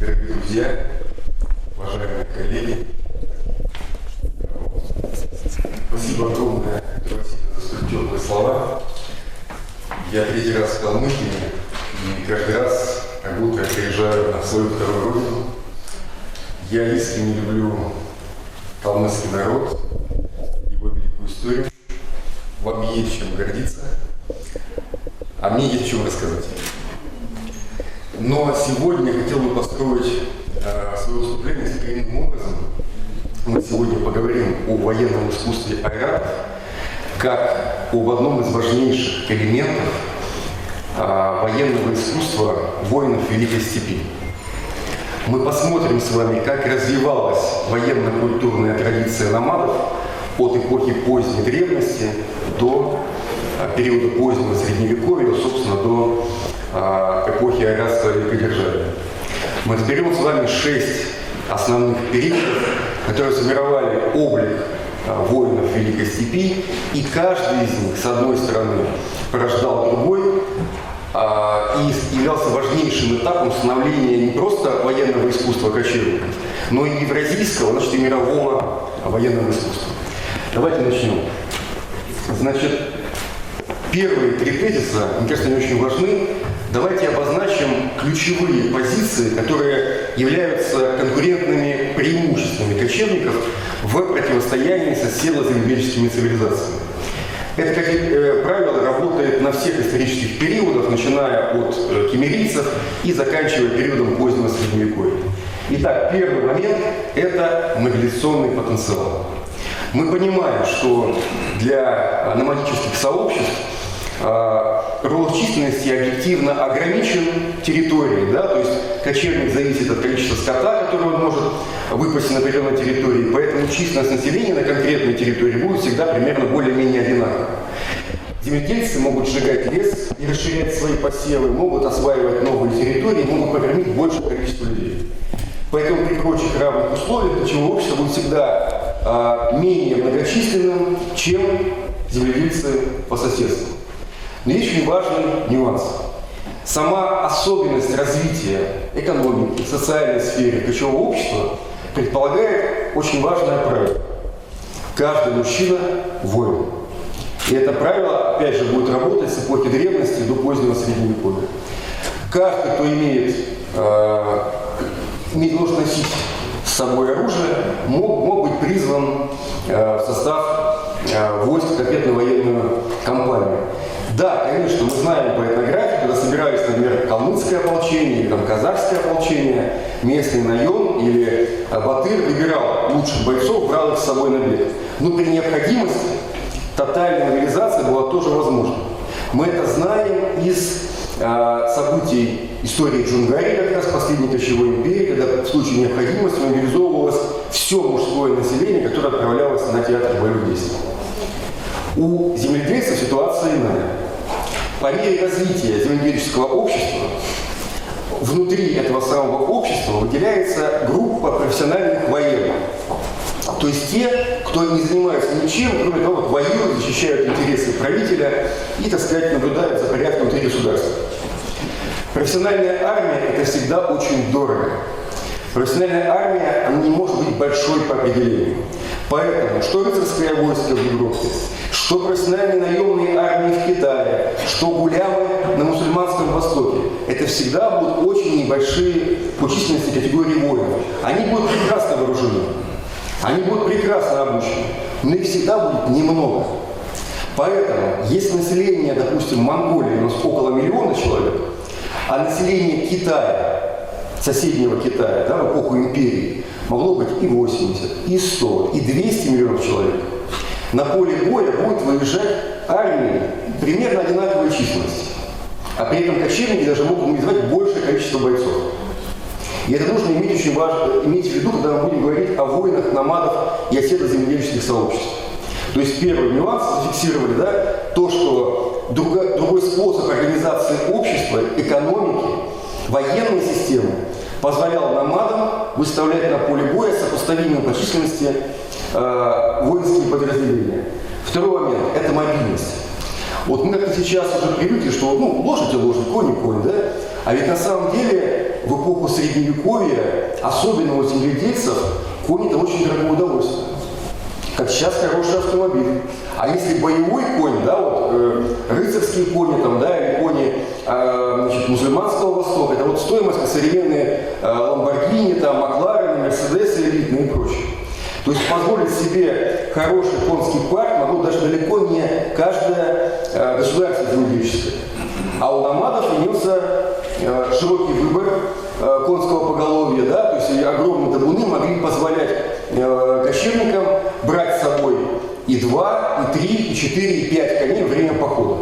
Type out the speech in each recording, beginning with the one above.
Дорогие друзья, уважаемые коллеги, спасибо огромное, Василий, за столь теплые слова. Я третий раз в Калмыкии, и каждый раз, как будто я приезжаю на свою вторую родину. Я искренне люблю калмыцкий народ, его великую историю. Вам есть чем гордиться, а мне есть чем рассказать. Но сегодня я хотел бы построить свое выступление следующим образом. Мы сегодня поговорим о военном искусстве айратов как об одном из важнейших элементов военного искусства воинов Великой Степи. Мы посмотрим с вами, как развивалась военно-культурная традиция номадов от эпохи поздней древности до периода позднего Средневековья, собственно, до эпохи айратского великодержавия. Мы разберем с вами 6 основных периодов, которые сформировали облик воинов Великой Степи, и каждый из них, с одной стороны, порождал другой и являлся важнейшим этапом становления не просто военного искусства кочевников, но и евразийского, значит, и мирового военного искусства. Давайте начнем. Значит, первые 3 тезиса, мне кажется, они очень важны. Давайте обозначим ключевые позиции, которые являются конкурентными преимуществами кочевников в противостоянии с село-земледельческими цивилизациями. Это, как правило, работает на всех исторических периодах, начиная от киммерийцев и заканчивая периодом позднего Средневековья. Итак, первый момент – это мобилизационный потенциал. Мы понимаем, что для номадических сообществ рост численности объективно ограничен территорией, да? То есть кочевник зависит от количества скота, который он может выпасть на определенной территории, поэтому численность населения на конкретной территории будет всегда примерно более-менее одинакова. Земледельцы могут сжигать лес и расширять свои посевы, могут осваивать новые территории, могут покормить большее количество людей. Поэтому при прочих равных условиях кочевое общество будет всегда менее многочисленным, чем земледельцы по соседству. Но есть очень важный нюанс. Сама особенность развития экономики, социальной сферы кочевого общества предполагает очень важное правило. Каждый мужчина – воин. И это правило, опять же, будет работать с эпохи древности до позднего Средневековья. Каждый, кто имеет может носить с собой оружие, мог быть призван в состав войск в ответно-военную кампанию. Да, конечно, мы знаем по этнографии, когда собирались, например, калмыцкое ополчение или казахское ополчение, местный наем или батыр выбирал лучших бойцов, брал их с собой на бег. Но при необходимости тотальная мобилизация была тоже возможна. Мы это знаем из событий истории Джунгарии, как раз последней кочевой империи, когда в случае необходимости мобилизовывалось все мужское население, которое отправлялось на театр боевых действий. У земледельцев ситуация иная. По мере развития земледельческого общества внутри этого самого общества выделяется группа профессиональных военных. То есть те, кто не занимается ничем, кроме того, как воюют, защищают интересы правителя и, так сказать, наблюдают за порядком внутри государства. Профессиональная армия – это всегда очень дорого. Профессиональная армия, она не может быть большой по определению. Поэтому, что рыцарское войско в Европе, что профессиональные наемные армии в Китае, что гулямы на мусульманском Востоке, это всегда будут очень небольшие по численности категории воинов. Они будут прекрасно вооружены, они будут прекрасно обучены, но их всегда будет немного. Поэтому, если население, допустим, Монголии у нас около 1 миллиона человек, а население Китая, соседнего Китая, да, в эпоху империи, могло быть и 80, и 100, и 200 миллионов человек, на поле боя будет выезжать армии примерно одинаковой численности. А при этом кочевники даже могут мобилизовать большее количество бойцов. И это нужно иметь очень важно, иметь в виду, когда мы будем говорить о войнах, номадов и о село-земледельческих сообществах. То есть первый нюанс зафиксировали, да, то, что другой способ организации общества, экономики, военной системы позволял номадам выставлять на поле боя сопоставимые по численности воинские подразделения. Второй момент – это мобильность. Вот мы как-то сейчас уже привыкли, что лошадь и лошадь, конь и конь, да? А ведь на самом деле в эпоху Средневековья, особенно у земледельцев, конь – это очень дорогое удовольствие. Как сейчас хороший автомобиль. А если боевой конь, да, вот рыцарские кони, там, да, или кони значит, мусульманского Востока, это вот стоимость, как современные Ламборгини, там, Макларены, Мерседесы элитные и прочее. То есть позволить себе хороший конский парк могло даже далеко не каждое государство земледельческое. А у номадов имелся широкий выбор конского поголовья, да, то есть огромные табуны могли позволять кочевникам брать с собой и 2, и 3, и 4, и 5 коней во время похода.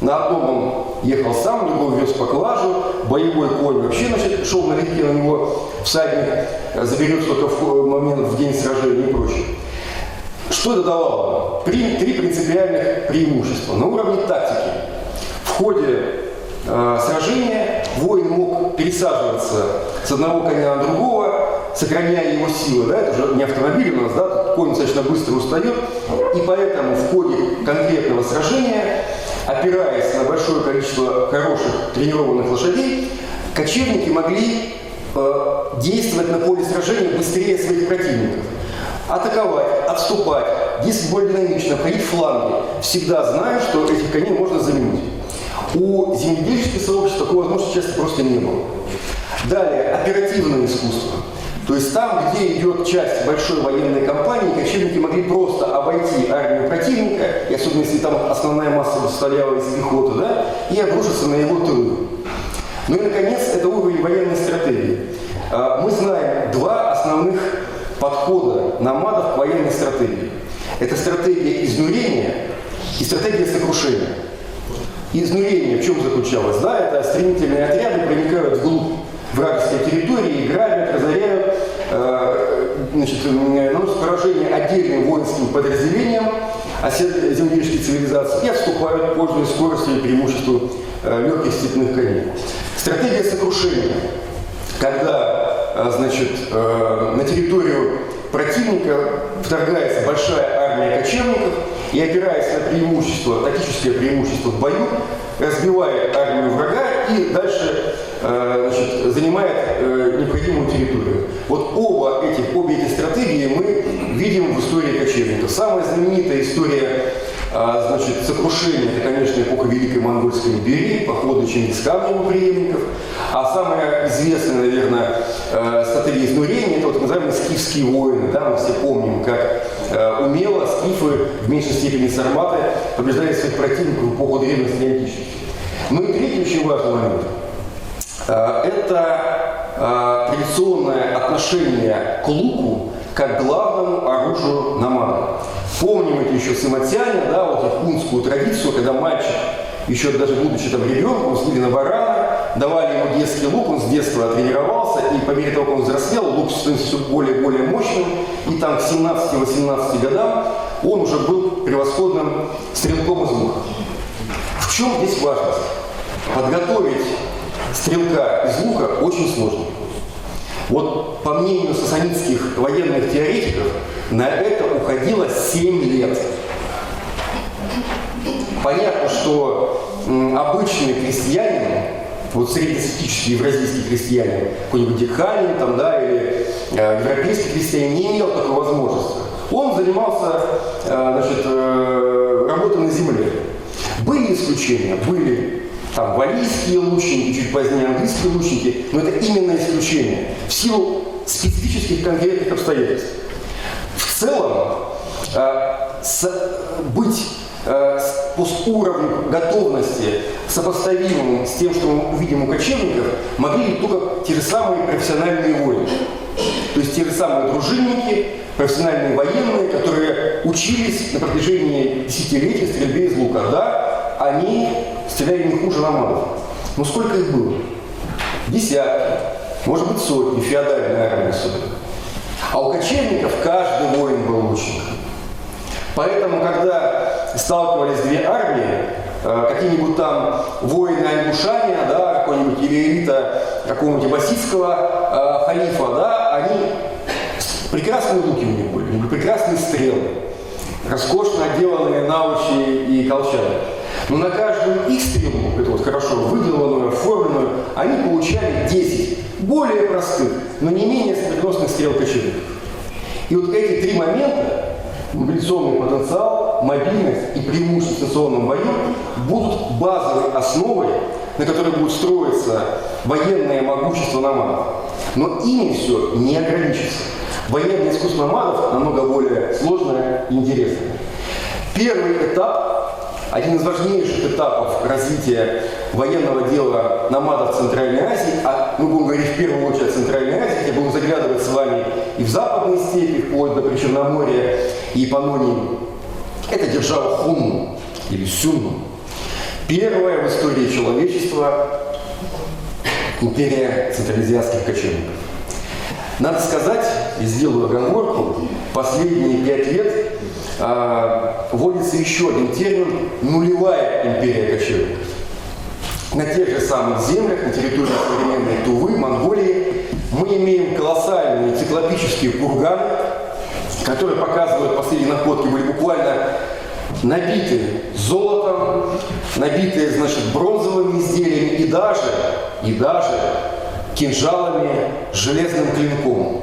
На одном он ехал сам, другой вез поклажу, боевой конь вообще, значит, шел налегке, на него всадник заберет только в момент, в день сражения и прочее. Что это давало? Три принципиальных преимущества. На уровне тактики. В ходе сражения воин мог пересаживаться с одного коня на другого, сохраняя его силы. Да? Это уже не автомобиль у нас, да? Тут конь достаточно быстро устает. И поэтому в ходе конкретного сражения, опираясь на большое количество хороших тренированных лошадей, кочевники могли действовать на поле сражения быстрее своих противников. Атаковать, отступать, действовать более динамично, обходить фланги. Всегда зная, что этих коней можно заменить. У земледельческих сообществ такой возможности часто просто не было. Далее, оперативное искусство. То есть там, где идет часть большой военной кампании, кочевники могли просто обойти армию противника, и особенно если там основная масса состояла из пехоты, да, и обрушиться на его тылы. Ну и, наконец, это уровень военной стратегии. Мы знаем два основных подхода номадов к военной стратегии. Это стратегия изнурения и стратегия сокрушения. Изнурение в чем заключалось? Да, это стремительные отряды проникают вглубь вражеской территории, грабят, разоряют, значит, наносят поражение отдельным воинским подразделениям земледельческой цивилизации и отступают, пользуясь скоростью и преимуществом легких степных коней. Стратегия сокрушения. Когда, значит, на территорию противника вторгается большая армия кочевников и, опираясь на преимущество, тактическое преимущество в бою, разбивает армию врага и дальше значит, занимает необходимую территорию. Вот обе эти стратегии мы видим в истории кочевников. Самая знаменитая история значит, сокрушения – это, конечно, эпоха Великой Монгольской империи, походы Чингисхана и его преемников. А самая известная, наверное, стратегия изнурения – это вот называемые скифские войны. Да? Мы все помним, как умело скифы, в меньшей степени сарматы, побеждали своих противников в эпоху древности и античности. Ну и третий очень важный момент – это традиционное отношение к луку как главному оружию номада. Помним это еще с Иматяне, да, вот якутскую традицию, когда мальчик, еще даже будучи там ребенком, слили на барана, давали ему детский лук, он с детства тренировался, и по мере того, как он взрослел, лук становился все более и более мощным, и там к 17-18 годам он уже был превосходным стрелком из лука. В чем здесь важность? Подготовить стрелка из лука очень сложно. Вот по мнению сасанидских военных теоретиков, на это уходило 7 лет. Понятно, что обычный крестьянин, вот среднестатистический евразийский крестьянин, какой-нибудь Дикханин там, да, или европейский крестьянин не имел такой возможности. Он занимался значит, работой на земле. Были исключения, были там валлийские лучники, чуть позднее английские лучники, но это именно исключение в силу специфических конкретных обстоятельств. В целом, быть по уровню готовности сопоставимым с тем, что мы увидим у кочевников, могли только те же самые профессиональные воины. То есть те же самые дружинники, профессиональные военные, которые учились на протяжении десятилетий стрельбе из лука. Да, они стреляли не хуже номадов. Но сколько их было? Десятки, может быть сотни, феодальная армия особенно. А у кочевников каждый воин был лучником. Поэтому, когда сталкивались две армии, какие-нибудь там воины-ангушане, да, какой-нибудь или элита какого-нибудь аббасидского халифа, да, они прекрасные луки у них были прекрасные стрелы, роскошно отделанные навычи и колчаны. Но на каждую их стрелу, эту вот хорошо выделанную, оформленную, они получали 10 более простых, но не менее смертоносных стрел кочевников. И вот эти три момента, мобилизационный потенциал, мобильность и преимущество в станционном бою, будут базовой основой, на которой будет строиться военное могущество номадов. Но ими все не ограничится. Военное искусство номадов намного более сложное и интересное. Первый этап, один из важнейших этапов развития военного дела номадов в Центральной Азии, а мы будем говорить в первую очередь о Центральной Азии, где будем заглядывать с вами и в западные степи, вплоть до Причерноморья и Панонии, это держава Хунну или Сюнну. Первая в истории человечества империя центральноазиатских кочевников. Надо сказать, и сделаю оговорку, последние 5 лет вводится еще один термин «нулевая империя кочевников». На тех же самых землях, на территории современной Тувы, Монголии, мы имеем колоссальные циклопические курганы, которые показывают, последние находки были буквально набиты золотом, набиты, значит, бронзовыми изделиями и даже кинжалами с железным клинком,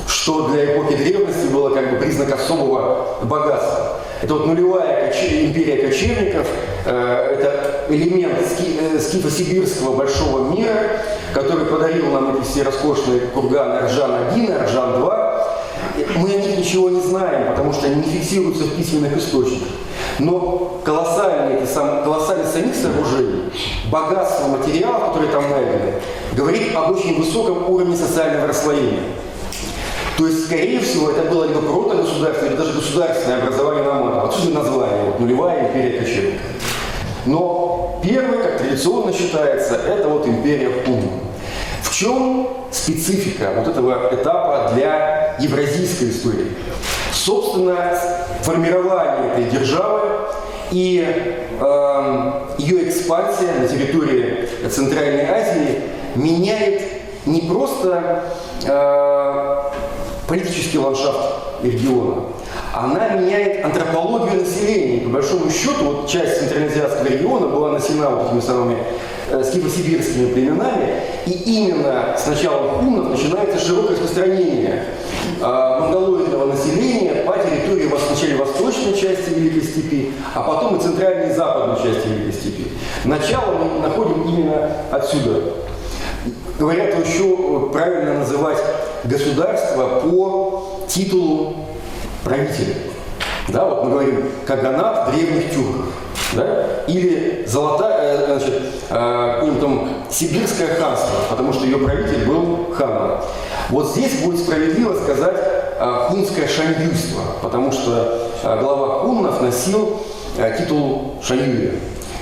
что для эпохи древности было как бы признак особого богатства. Это вот нулевая империя кочевников, это элемент скифо-сибирского большого мира, который подарил нам эти все роскошные курганы Арджан-1 и Арджан-2. Мы о них ничего не знаем, потому что они не фиксируются в письменных источниках. Но колоссальность самих сооружений, богатство материалов, которые там найдены, говорит об очень высоком уровне социального расслоения. То есть, скорее всего, это было либо протогосударственное, или даже государственное образование номадов. Отсюда название, вот, нулевая империя кочевников. Но первой, как традиционно считается, это вот империя Хунну. В чем специфика вот этого этапа для евразийской истории? Собственно, формирование этой державы и ее экспансия на территории Центральной Азии меняет не просто политический ландшафт региона, она меняет антропологию населения. По большому счету, вот часть центральноазиатского региона была населена вот этими самыми скифо-сибирскими племенами, и именно с начала хуннов начинается широкое распространение монголоидного населения по территории вначале восточной части Великой Степи, а потом и центральной и западной части Великой Степи. Начало мы находим именно отсюда. Говорят, еще правильно называть государство по титулу правителя. Да, вот мы говорим «Каганат древних тюрков». Да? Или сибирское ханство, потому что ее правитель был ханом. Вот здесь будет справедливо сказать хунское шаньюйство, потому что глава хуннов носил титул шаньюя.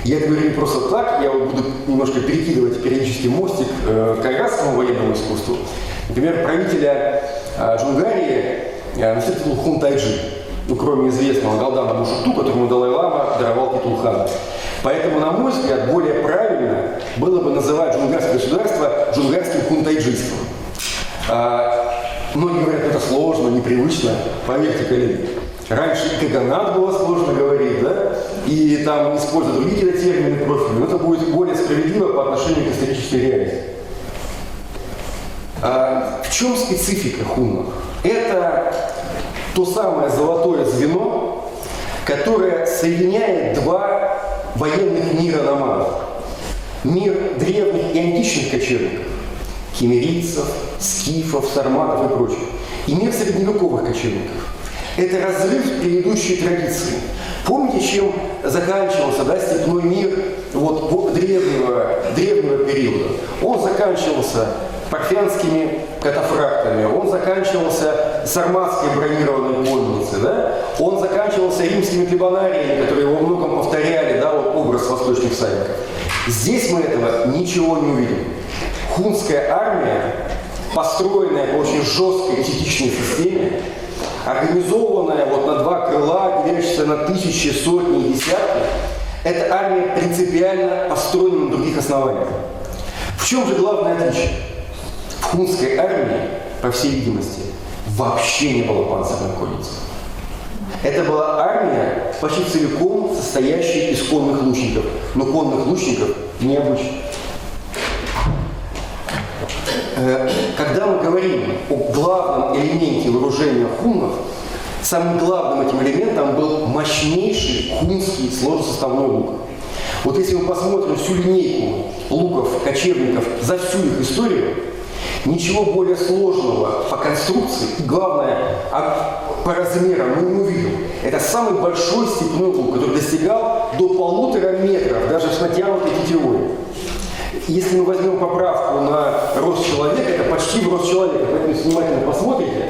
Я это говорю не просто так, я вот буду немножко перекидывать периодически мостик к кайратскому военному искусству. Например, правителя Джунгарии носил титул хун-тайджи. Ну, кроме известного Галдана Бушукту, которому Далай-лама даровал титул хана. Поэтому, на мой взгляд, более правильно было бы называть джунгарское государство джунгарским хунтайджистом. Многие говорят, это сложно, непривычно. Поверьте, коллеги. Раньше и каганат было сложно говорить, да? И там использовать другие термины профильные. Но это будет более справедливо по отношению к исторической реальности. В чем специфика хуннов? Это то самое золотое звено, которое соединяет два военных мира номадов. Мир древних и античных кочевников, киммерийцев, скифов, сарматов и прочих, и мир средневековых кочевников. Это разрыв в предыдущей традиции. Помните, чем заканчивался степной мир древнего периода? Он заканчивался парфянскими катафрактами, он заканчивался сарматской бронированной конницей, да? Он заканчивался римскими плебонариями, которые во многом повторяли образ восточных всадников. Здесь мы этого ничего не увидим. Хунская армия, построенная по очень жесткой эстетичной системе, организованная на два крыла, делящаяся на тысячи, сотни и десятки, эта армия принципиально построена на других основаниях. В чем же главное отличие? В хунской армии, по всей видимости, вообще не было панцирной конницы. Это была армия, почти целиком состоящая из конных лучников, но конных лучников необычных. Когда мы говорим о главном элементе вооружения хуннов, самым главным этим элементом был мощнейший хунский сложносоставной лук. Вот если мы посмотрим всю линейку луков, кочевников за всю их историю, ничего более сложного по конструкции и, главное, по размерам мы не увидим. Это самый большой степной лук, который достигал до 1,5 метра, даже с натянутой тетивой. Если мы возьмем поправку на рост человека, это почти в рост человека, поэтому если внимательно посмотрите,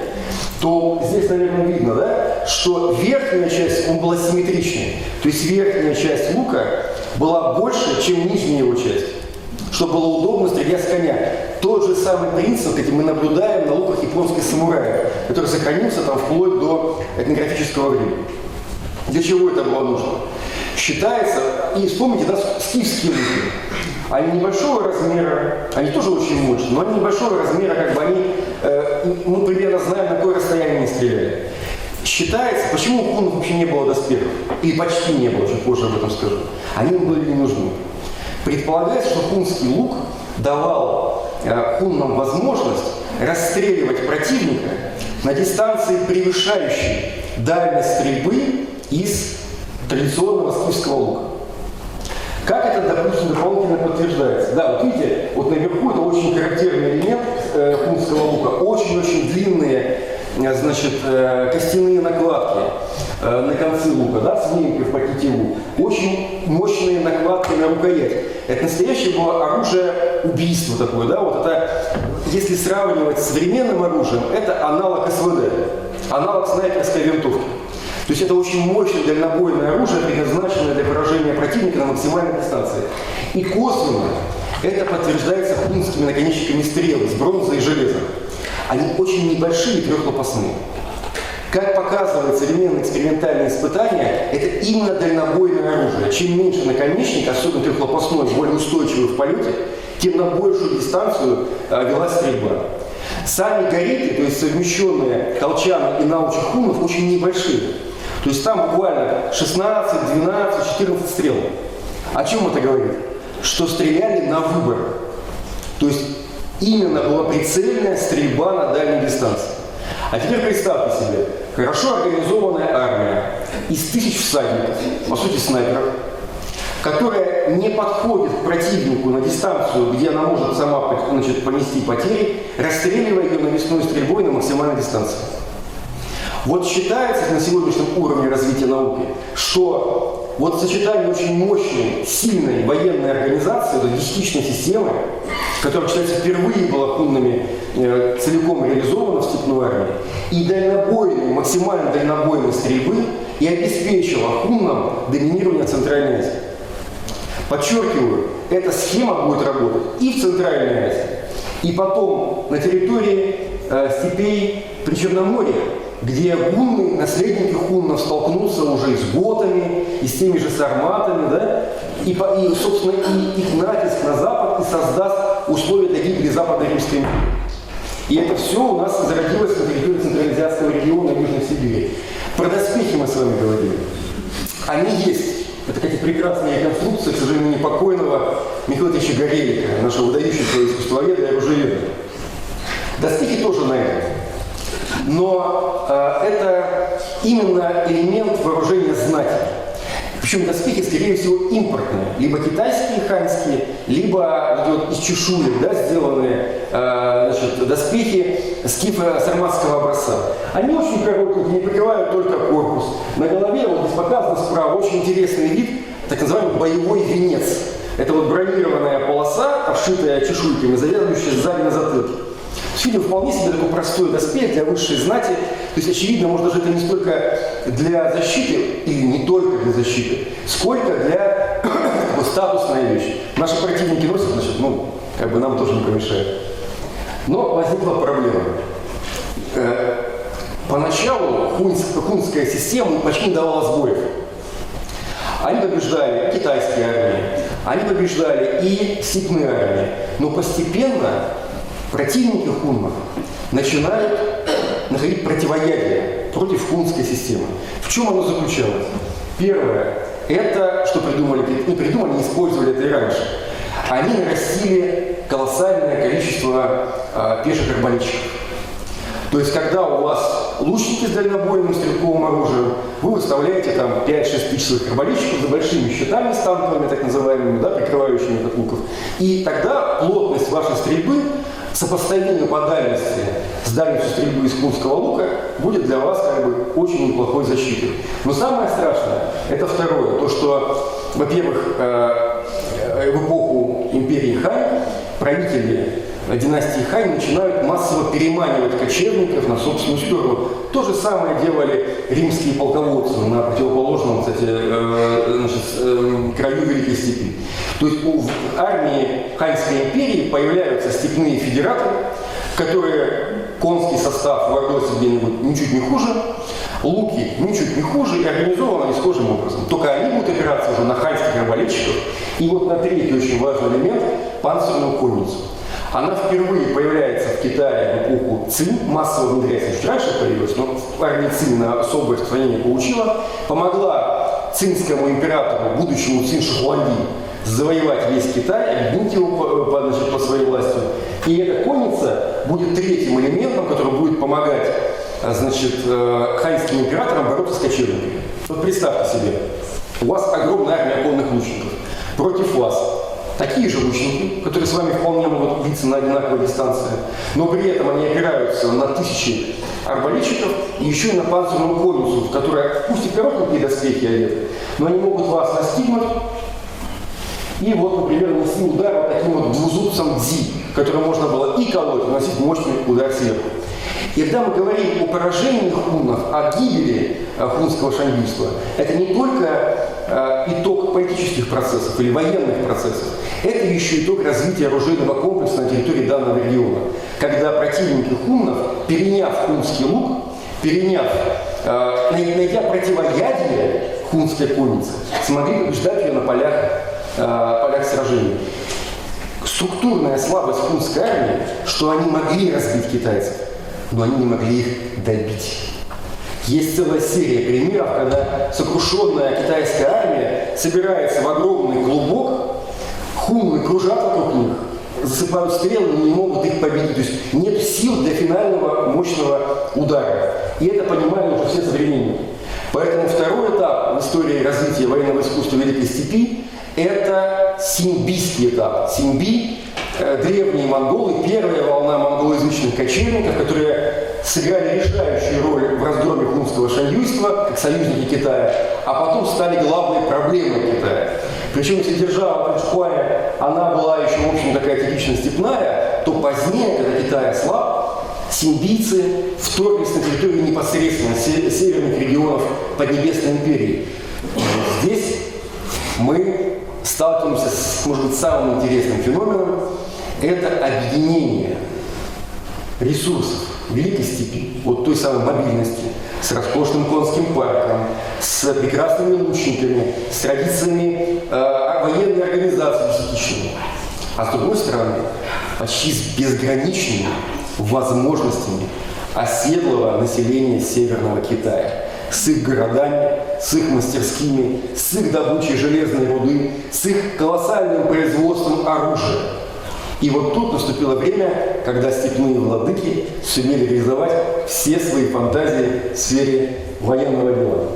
то здесь, наверное, видно, да, что верхняя часть, он была симметричной. То есть верхняя часть лука была больше, чем нижняя его часть, чтобы было удобно стрелять с коня. Тот же самый принцип, кстати, мы наблюдаем на луках японских самураев, который сохранился там вплоть до этнографического времени. Для чего это было нужно? Считается, и вспомните, да, скифские луки. Они небольшого размера, они тоже очень мощные, но они небольшого размера, как бы они, мы примерно знаем, на какое расстояние они стреляли. Считается, почему у хуннов вообще не было доспехов, или почти не было, чуть позже об этом скажу, они им были не нужны. Предполагается, что хунский лук давал хуннам возможность расстреливать противника на дистанции, превышающей дальность стрельбы из традиционного скифского лука. Как это, допустим, дополнительно подтверждается? Да, вот видите, вот наверху это очень характерный элемент хунского лука. Очень-очень длинные, значит, костяные накладки на конце лука, да, с веников по тетиву. Очень мощные накладки на рукоять. Это настоящее было оружие убийства такое, да, вот это, если сравнивать с современным оружием, это аналог СВД, аналог снайперской винтовки. То есть это очень мощное дальнобойное оружие, предназначенное для поражения противника на максимальной дистанции. И косвенно это подтверждается хунскими наконечниками стрел из бронзы и железа. Они очень небольшие и трехлопастные. Как показывают современные экспериментальные испытания, это именно дальнобойное оружие. Чем меньше наконечник, особенно трехлопастной, более устойчивый в полете, тем на большую дистанцию велась стрельба. Сами гориты, то есть совмещенные колчаны и научи хуннов, очень небольшие. То есть там буквально 16, 12, 14 стрел. О чем это говорит? Что стреляли на выбор. То есть именно была прицельная стрельба на дальней дистанции. А теперь представьте себе, хорошо организованная армия из 1000 всадников, по сути снайперов, которая не подходит к противнику на дистанцию, где она может сама, значит, понести потери, расстреливая ее навесной стрельбой на максимальной дистанции. Вот считается на сегодняшнем уровне развития науки, что вот сочетание очень мощной, сильной военной организации, это десятичной системы, которая, считается, впервые была хуннами целиком реализована в степной армии, и дальнобойной, максимально дальнобойной стрельбы и обеспечила хуннам доминирование Центральной Азии. Подчеркиваю, эта схема будет работать и в Центральной Азии, и потом на территории степей Причерноморья, где гунны, наследники хуннов, столкнутся уже и с готами, и с теми же сарматами, да? И собственно, и их натиск на Запад и создаст условия для гибели Западной Римской империи. И это все у нас зародилось на территории Центральноазиатского региона Южной Сибири. Про доспехи мы с вами говорили. Они есть. Это какие-то прекрасные реконструкции, к сожалению, непокойного Михаила Ильича Горелика, нашего выдающегося искусствоведа и оружиеведа. Доспехи тоже на этом. Но это именно элемент вооружения знати. Причем доспехи, скорее всего, импортные. Либо китайские, ханьские, либо вот из чешуек, да, сделанные значит, доспехи скифо-сарматского образца. Они очень короткие, не прикрывают только корпус. На голове, вот здесь показано справа, очень интересный вид, так называемый боевой венец. Это вот бронированная полоса, обшитая чешуйками, завязывающая сзади на затылке. Видим вполне себе такой простой доспех для высшей знати. То есть, очевидно, может, даже это не столько для защиты, или не только для защиты, сколько для статусной вещи. Наши противники носят, значит, ну, как бы нам тоже не помешает. Но возникла проблема. Поначалу хунская система почти не давала сбоев. Они побеждали китайские армии, они побеждали и степные армии. Но постепенно противники хуннов начинают находить противоядие против хунской системы. В чем оно заключалось? Первое, это, что придумали, не использовали это и раньше. Они нарастили колоссальное количество пеших арбалетчиков. То есть, когда у вас лучники с дальнобойным стрелковым оружием, вы выставляете там 5-6 тысяч своих арбалетчиков за большими щитами станковыми, так называемыми, да, прикрывающими от луков. И тогда плотность вашей стрельбы, сопоставимая по дальности с дальностью стрельбы из хунского лука, будет для вас как бы очень неплохой защитой. Но самое страшное, это второе, то что, во-первых, в эпоху империи Хань правители династии Хань начинают массово переманивать кочевников на собственную сторону. То же самое делали римские полководцы на противоположном, кстати, краю Великой Степи. То есть в армии Ханьской империи появляются степные федераты, которые конский состав в Ордосе где-нибудь ничуть не хуже, луки ничуть не хуже и организованы схожим образом. Только они будут опираться уже на ханьских арбалетчиков. И вот на третий очень важный элемент – панцирную конницу. Она впервые появляется в Китае в эпоху Цин, массово внедряется, чуть раньше появилась, но в армии Цин на особое распространение получила, помогла цинскому императору, будущему Цин Шихуанди, завоевать весь Китай, объединить его по своей власти. И эта конница будет третьим элементом, который будет помогать, ханьским императорам бороться с кочевниками. Вот представьте себе, у вас огромная армия конных лучников, против вас такие же лучники, которые с вами вполне могут биться на одинаковой дистанции, но при этом они опираются на тысячи арбалетчиков и еще и на панцирную конницу, которая пусть и коротенькие доспехи одеты, но они могут вас настигнуть и вот, например, нанести удар вот таким вот двузубцем дзи, который можно было и колоть, и наносить мощный удар сверху. И когда мы говорим о поражении хуннов, о гибели хунского шаньюйства, это не только итог политических процессов или военных процессов, это еще итог развития оружейного комплекса на территории данного региона. Когда противники хуннов, переняв хунский лук, найдя противоядие хунской конницы, смогли побеждать ее на полях сражений. Структурная слабость хунской армии, что они могли разбить китайцев, но они не могли их добить. Есть целая серия примеров, когда сокрушенная китайская армия собирается в огромный клубок, хунны кружат вокруг них, засыпают стрелы, но не могут их победить. То есть нет сил для финального мощного удара. И это понимали уже все современники. Поэтому второй этап в истории развития военного искусства Великой Степи – это синьбийский этап. Синьби – древние монголы, первая волна монголоязычных кочевников, которые сыграли решающую роль в раздроме хунского шаньюйства, как союзники Китая, а потом стали главной проблемой Китая. Причем, если держава Панчхуая, она была еще, в общем, такая типично степная, то позднее, когда Китай ослаб, синьбийцы вторглись на территорию непосредственно северных регионов Поднебесной империи. Здесь мы сталкиваемся с, может быть, самым интересным феноменом – это объединение ресурсов Великой Степи, вот той самой мобильности, с роскошным конским парком, с прекрасными лучниками, с традициями военной организации десятичной. А с другой стороны, почти с безграничными возможностями оседлого населения Северного Китая, с их городами, с их мастерскими, с их добычей железной руды, с их колоссальным производством оружия. И вот тут наступило время, когда степные владыки сумели реализовать все свои фантазии в сфере военного дела.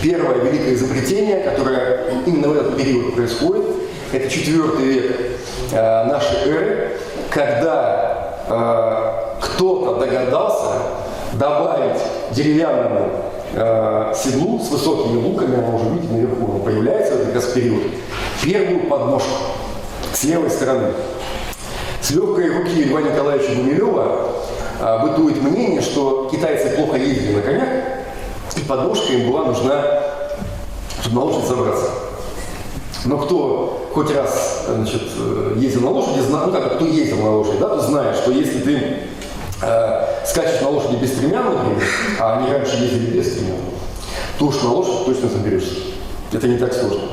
Первое великое изобретение, которое именно в этот период происходит, это IV век нашей эры, когда кто-то догадался добавить деревянному седлу с высокими луками, она уже, видите, наверху появляется как раз в период, первую подножку с левой стороны. С легкой руки Льва Николаевича Гумилева бытует мнение, что китайцы плохо ездили на конях, и подножка им была нужна, чтобы на лошадь забраться. Но кто хоть раз ездил на лошади, кто ездил на лошади, да, то знает, что если ты скачешь на лошади без стремян, например, а они раньше ездили без стремян, то уж на лошадь точно заберешься. Это не так сложно.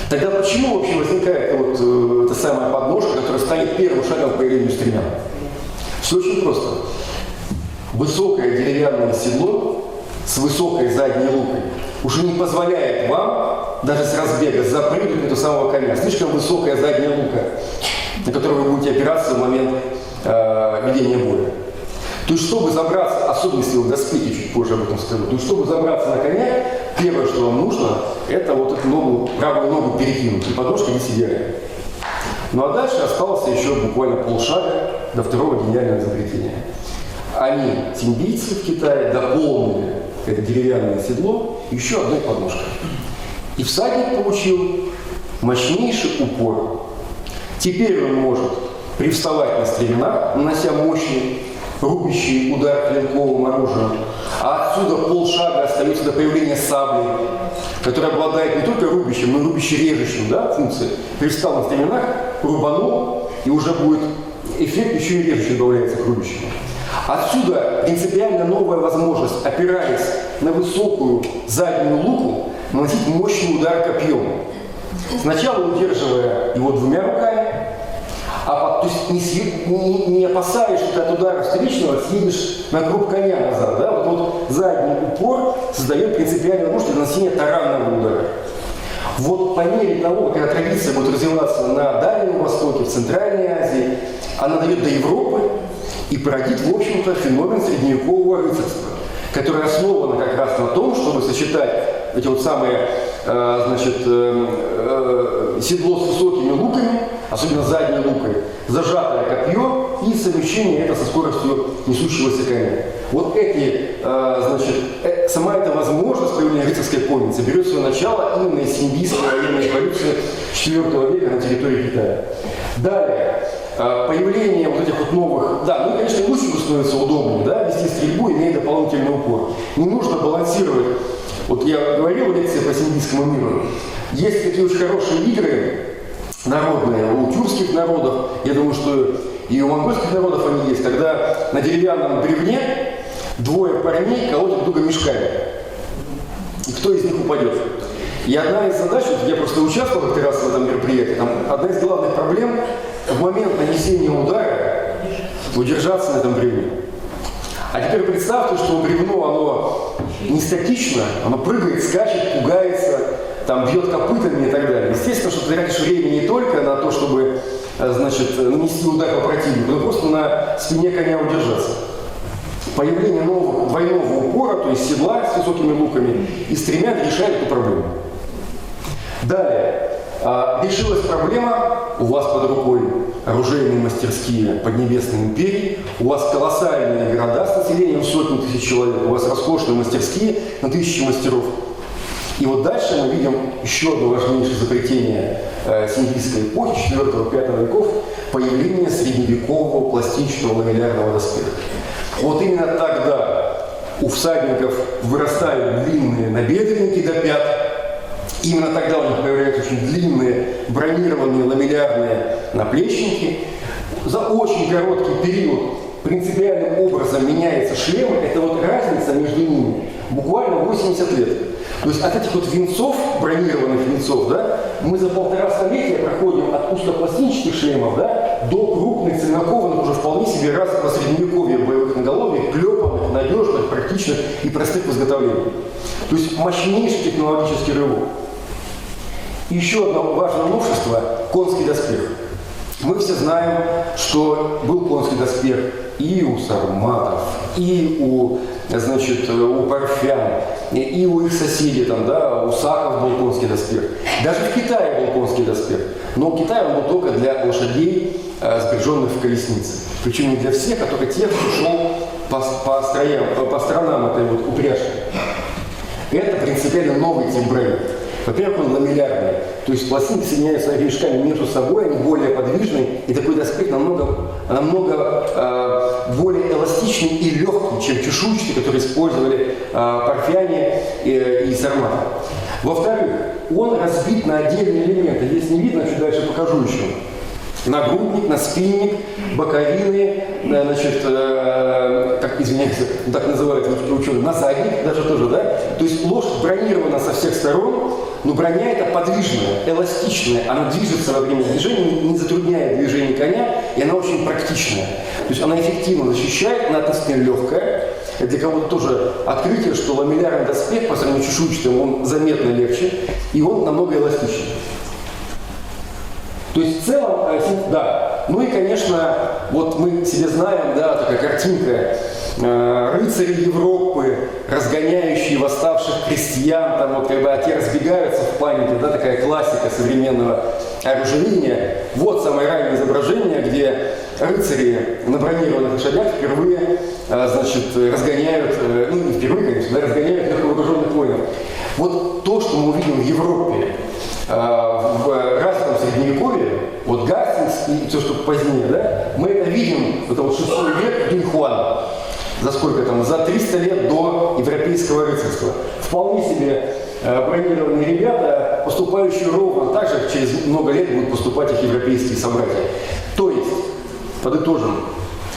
Тогда почему вообще возникает вот эта самая подножка, которая станет первым шагом к появлению стремян? Все очень просто. высокое деревянное седло с высокой задней лукой уже не позволяет вам даже с разбега запрыгнуть на эту самого коня. Слишком высокая задняя лука, на которую вы будете опираться в момент ведения боя. То есть, чтобы забраться, особенно если вы в доспехе, чуть позже об этом скажу, то есть, чтобы забраться на коня, первое, что вам нужно, это вот эту ногу, правую ногу перекинуть, и подножка не сидели. Ну а дальше осталось еще буквально полшага до второго гениального изобретения. Они, симбийцы в Китае, дополнили это деревянное седло еще одной подножкой. И всадник получил мощнейший упор. Теперь он может привставать на стременах, нанося мощный рубящий удар клинковым оружием, а отсюда полшага остается до появления сабли, которая обладает не только рубящим, но и рубяще-режущим, да, функцией. Привстал на стременах, рубанул, и уже будет эффект еще и режущий добавляется к рубящему. Отсюда принципиально новая возможность, опираясь на высокую заднюю луку, наносить мощный удар копьем. Сначала удерживая его двумя руками, то есть не опасаясь, что ты от удара встречного съедешь на круг коня назад. Да? Вот задний упор создает принципиальную возможность для нанесения таранного удара. Вот по мере того, как эта традиция будет развиваться на Дальнем Востоке, в Центральной Азии, она дойдет до Европы и породит, в общем-то, феномен средневекового рыцарства, которое основано как раз на том, чтобы сочетать эти вот самые, седло с высокими луками, особенно задней лукой, зажатое копье и совмещение это со скоростью несущегося коня. Вот сама эта возможность появления рыцарской конницы берет свое начало именно из симбийской военной революции IV века на территории Китая. Далее, появление вот этих вот новых, да, ну, конечно, лучнику становится удобнее, да, вести стрельбу, имея дополнительный упор. Не нужно балансировать. Вот я говорил в лекции по симбийскому миру. Есть такие очень хорошие игры народные у тюркских народов, я думаю, что и у монгольских народов они есть, когда на деревянном бревне двое парней колотят друг друга мешками. И кто из них упадет? И одна из задач, вот я просто участвовал как раз в этом мероприятии, там одна из главных проблем в момент нанесения удара удержаться на этом бревне. А теперь представьте, что бревно, оно не статично, оно прыгает, скачет, пугается, там бьет копытами и так далее. Естественно, что ты тратишь время не только на то, чтобы, нанести удар по противнику, но просто на спине коня удержаться. Появление нового двойного упора, то есть седла с высокими луками и стремян решает эту проблему. Далее. Решилась проблема, у вас под рукой оружейные мастерские Поднебесной империи, у вас колоссальные города с населением сотни тысяч человек, у вас роскошные мастерские на тысячи мастеров. И вот дальше мы видим еще одно важнейшее изобретение симбийской эпохи, 4-5 веков, появление средневекового пластинчатого ламеллярного доспеха. Вот именно тогда у всадников вырастают длинные набедренники до пят. Именно тогда у них появляются очень длинные бронированные ламеллярные наплечники. За очень короткий период принципиальным образом меняется шлем. Это вот разница между ними буквально 80 лет. То есть от этих вот венцов, бронированных венцов, да, мы за 1,5 столетия проходим от узкопластинчатых шлемов, да, до крупных, цельнокованных, уже вполне себе разного средневековья боевых наголовьев, клепанных, надежных, практичных и простых в изготовлении. То есть мощнейший технологический рывок. Еще одно важное новшество – конский доспех. Мы все знаем, что был конский доспех и у сарматов, и у парфян, и у их соседей, там, да, у саков был конский доспех. Даже в Китае был конский доспех. Но в Китае он был только для лошадей, запряженных в колеснице. Причем не для всех, а только тех, кто шел по сторонам этой вот упряжки. Это принципиально новый тип брони. Во-первых, он ламеллярный, то есть пластинки соединяются ремешками между собой, они более подвижны, и такой доспех намного более эластичный и легкий, чем чешуйчатый, которые использовали парфяне и сарматы. Во-вторых, он разбит на отдельные элементы. Здесь не видно, чуть дальше покажу еще. Нагрудник, наспинник, боковины, так называют ученые, назадник даже тоже, да? То есть лошадь бронирована со всех сторон, Но броня это подвижная, эластичная, она движется во время движения, не затрудняет движение коня, и она очень практичная. То есть она эффективно защищает, она относительно легкая. Это для кого-то тоже открытие, что ламеллярный доспех по сравнению с чешуйчатым, он заметно легче, и он намного эластичнее. То есть в целом, да. Ну и, конечно, вот мы себе знаем, да, такая картинка, рыцари Европы, разгоняющие восставших крестьян, там вот как бы те разбегаются в панике, да, такая классика современного оружейника. Вот самое раннее изображение, где рыцари на бронированных лошадях впервые, значит, разгоняют, ну не впервые, конечно, да, разгоняют легковооруженных воинов. Вот то, что мы увидим в Европе, в развитом средневековье, вот Гастингс и все, что позднее, да, мы это видим, это вот 6 век Дуньхуан, за сколько там, за 300 лет до европейского рыцарства. Вполне себе бронированные ребята, поступающие ровно так же, как через много лет будут поступать их европейские собратья. То есть, подытожим,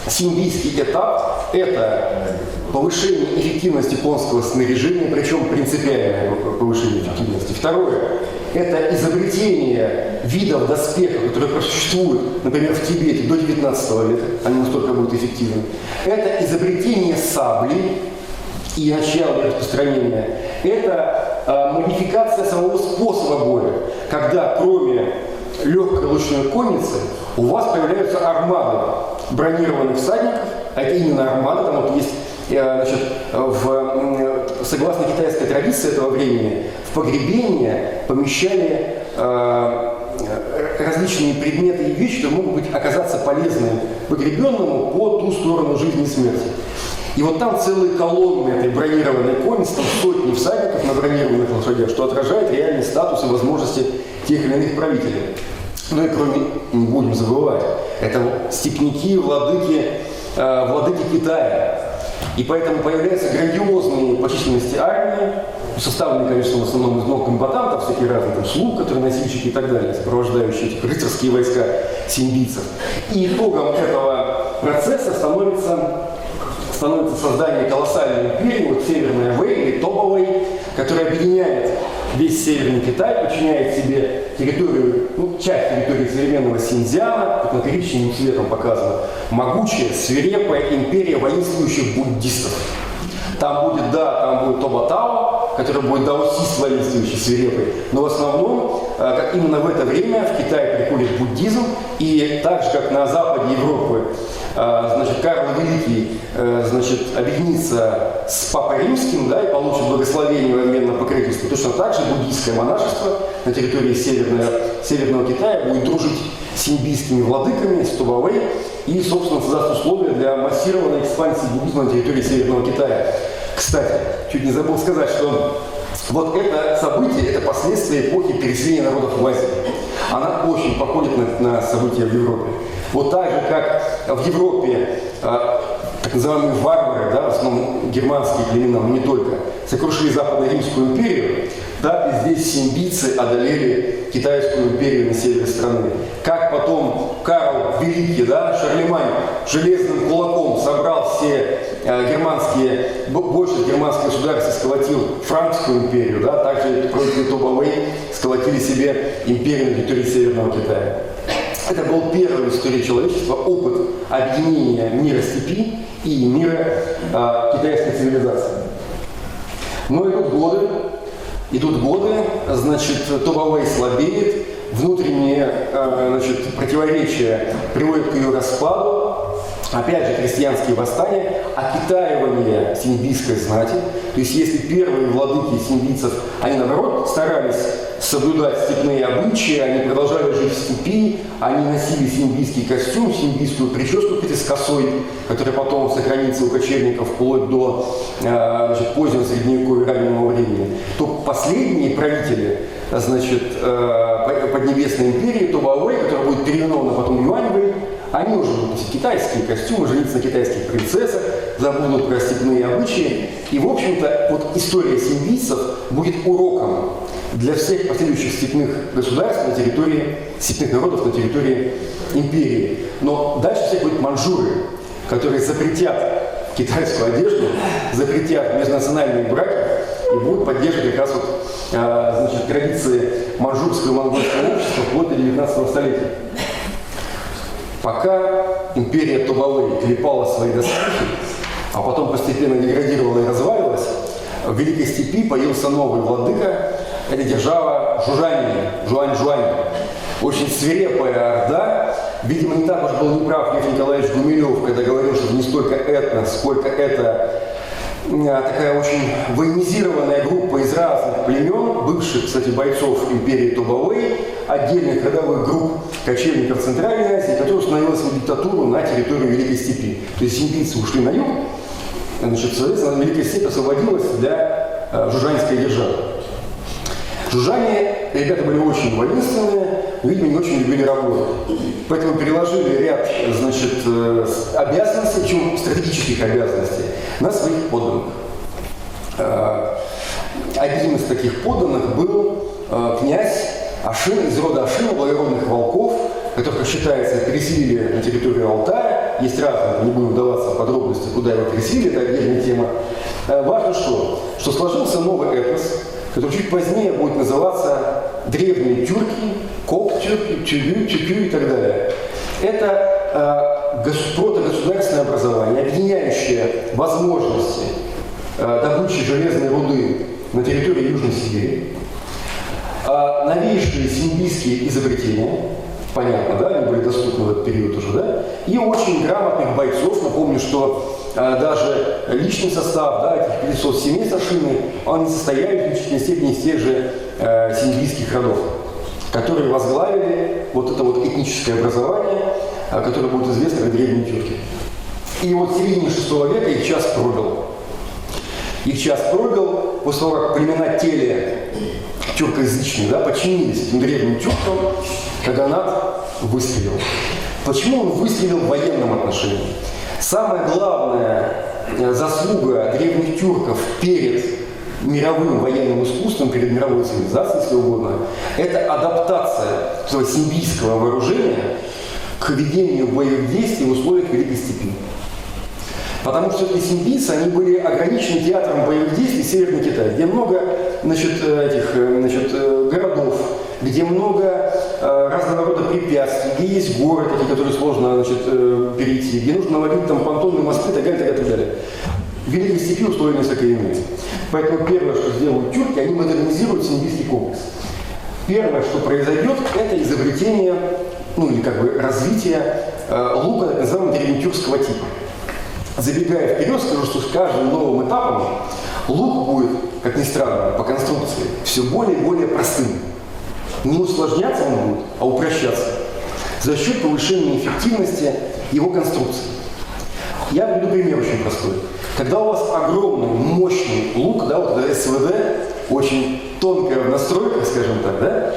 симбийский этап – это повышение эффективности конского снаряжения, причем принципиальное повышение эффективности. Второе – это изобретение видов доспехов, которые существуют, например, в Тибете до 19 века, они настолько будут эффективны. Это изобретение сабли и начало распространения. Это модификация самого способа боя, когда кроме легкой лучной конницы у вас появляются армады бронированных всадников, а это именно армада, там вот есть, значит, согласно китайской традиции этого времени, в погребение помещали различные предметы и вещи, которые могут быть, оказаться полезны погребенному по ту сторону жизни и смерти. И вот там целые колонны этой бронированной конницы, там сотни всадников на бронированных лошадях, что отражает реальный статус и возможности тех или иных правителей. Ну и кроме, не будем забывать, это степняки, владыки Китая. И поэтому появляются грандиозные по численности армии, составленные, конечно, в основном из много комбатантов, всякие разные там слуг, которые носильщики и так далее, сопровождающие эти рыцарские войска симбийцев. И итогом этого процесса становится создание колоссальной империи, вот Северная Вэй или Тобавэй, которая объединяет весь Северный Китай, подчиняет себе территорию, ну, часть территории современного Синьцзяна, как на коричневым цветом показано, могучая, свирепая империя воинствующих буддистов. Там будет Тоба-Тао, который будет даосист воинствующий, свирепый. Но в основном, именно в это время в Китай приходит буддизм, и так же, как на западе Европы, значит, Карл Великий, значит, объединится с Папой Римским, да, и получит благословение в обмен на покровительство. Точно так же буддийское монашество на территории Северного Китая будет дружить с симбийскими владыками, с Тобавэй, и, собственно, создаст условия для массированной экспансии буддизма на территории Северного Китая. Кстати, чуть не забыл сказать, что вот это событие, это последствия эпохи переселения народов в Азии. Она очень походит на события в Европе. Вот так же, как в Европе так называемые варвары, да, в основном германские племена, но не только, сокрушили Западно-Римскую империю, да, и здесь симбийцы одолели Китайскую империю на севере страны. Как потом Карл Великий, да, Шарлемань, железным кулаком собрал все большее германское государство, сколотил Франкскую империю, да, также против Тобавэй сколотили себе империю на территории Северного Китая. Это был первый в истории человечества опыт объединения мира степи и мира китайской цивилизации. Но идут годы, значит, Тобавэй слабеет, внутренние, значит, противоречия приводят к ее распаду, опять же, крестьянские восстания, окитаивание симбийской знати. То есть, если первые владыки симбийцев, они, наоборот, старались соблюдать степные обычаи, они продолжали жить в степи, они носили симбийский костюм, симбийскую прическу с косой, которая потом сохранится у кочевников вплоть до, значит, позднего средневековья раннего времени, то последние правители, значит, Поднебесной империи, Тобавэй, которая будет переименована потом Юаньвэй, они уже будут носить китайские костюмы, жениться на китайских принцессах, забудут про степные обычаи. И, в общем-то, вот история симбийцев будет уроком для всех последующих степных государств на территории, степных народов на территории империи. Но дальше всех будут маньчжуры, которые запретят китайскую одежду, запретят межнациональные браки и будут поддерживать как раз вот, значит, традиции маньчжурского и монгольского общества вплоть до 19 столетия. Пока империя Тобавэй клепала свои доспехи, а потом постепенно деградировала и развалилась, в Великой Степи появился новый владыка, это держава Жуань-Жуань. Очень свирепая орда. Видимо, не так уж был неправ Лев Николаевич Гумилев, когда говорил, что это не столько этнос, сколько это такая очень военизированная группа из разных племен, бывших, кстати, бойцов империи Тобавэй, отдельных родовых групп кочевников Центральной Азии, которые установили свою диктатуру на территории Великой Степи. То есть симпийцы ушли на юг, значит, соответственно, Великая Степь освободилась для жужанской державы. Жужане, ребята, были очень воинственные, но, видимо, не очень любили работу. Поэтому переложили ряд, значит, обязанностей, причем стратегических обязанностей, на своих подданных. Одним из таких подданных был князь Ашин, из рода Ашина, благородных волков, которых, как считается, переселили на территорию Алтая. Есть разные, не будем вдаваться в подробности, куда его переселили, это отдельная тема. Важно что сложился новый этнос, который чуть позднее будет называться древние тюрки, коп-тюрки, чубю и так далее. Это протогосударственное образование, объединяющее возможности добычи железной руды на территории Южной Сибири, новейшие симбийские изобретения, понятно, да, они были доступны в этот период уже, да, и очень грамотных бойцов. Напомню, что даже личный состав, да, этих 500 семей Ашины, они состояли в значительной степени из тех же симбийских родов, которые возглавили вот это вот этническое образование, которое будет известно как древние тюрки. И вот в середине 6 века их час пробил. После того, как племена Телия, тюркоязычные, да, подчинились этим древним тюркам, Каганат выстрелил. Почему он выстрелил в военном отношении? Самая главная заслуга древних тюрков перед мировым военным искусством, перед мировой цивилизацией, если угодно, это адаптация этого симбийского вооружения к ведению боевых действий в условиях Великой Степи. Потому что эти симбийцы, они были ограничены театром боевых действий в Северном Китае, где много, значит, городов, где много разного рода препятствий, где есть горы, которые сложно, значит, перейти, где нужно наводить там понтонные мосты и так далее, и так далее. В Великой Степи условия несколько иные. Поэтому первое, что сделают тюрки, они модернизируют симбийский комплекс. Первое, что произойдет, это изобретение, ну или как бы развитие лука так называемого древнетюркского типа. Забегая вперед, скажу, что с каждым новым этапом лук будет, как ни странно, по конструкции все более и более простым. Не усложняться он будет, а упрощаться за счет повышения эффективности его конструкции. Я приведу пример очень простой. Когда у вас огромный, мощный лук, да, вот это СВД, очень тонкая в настройках, скажем так, да,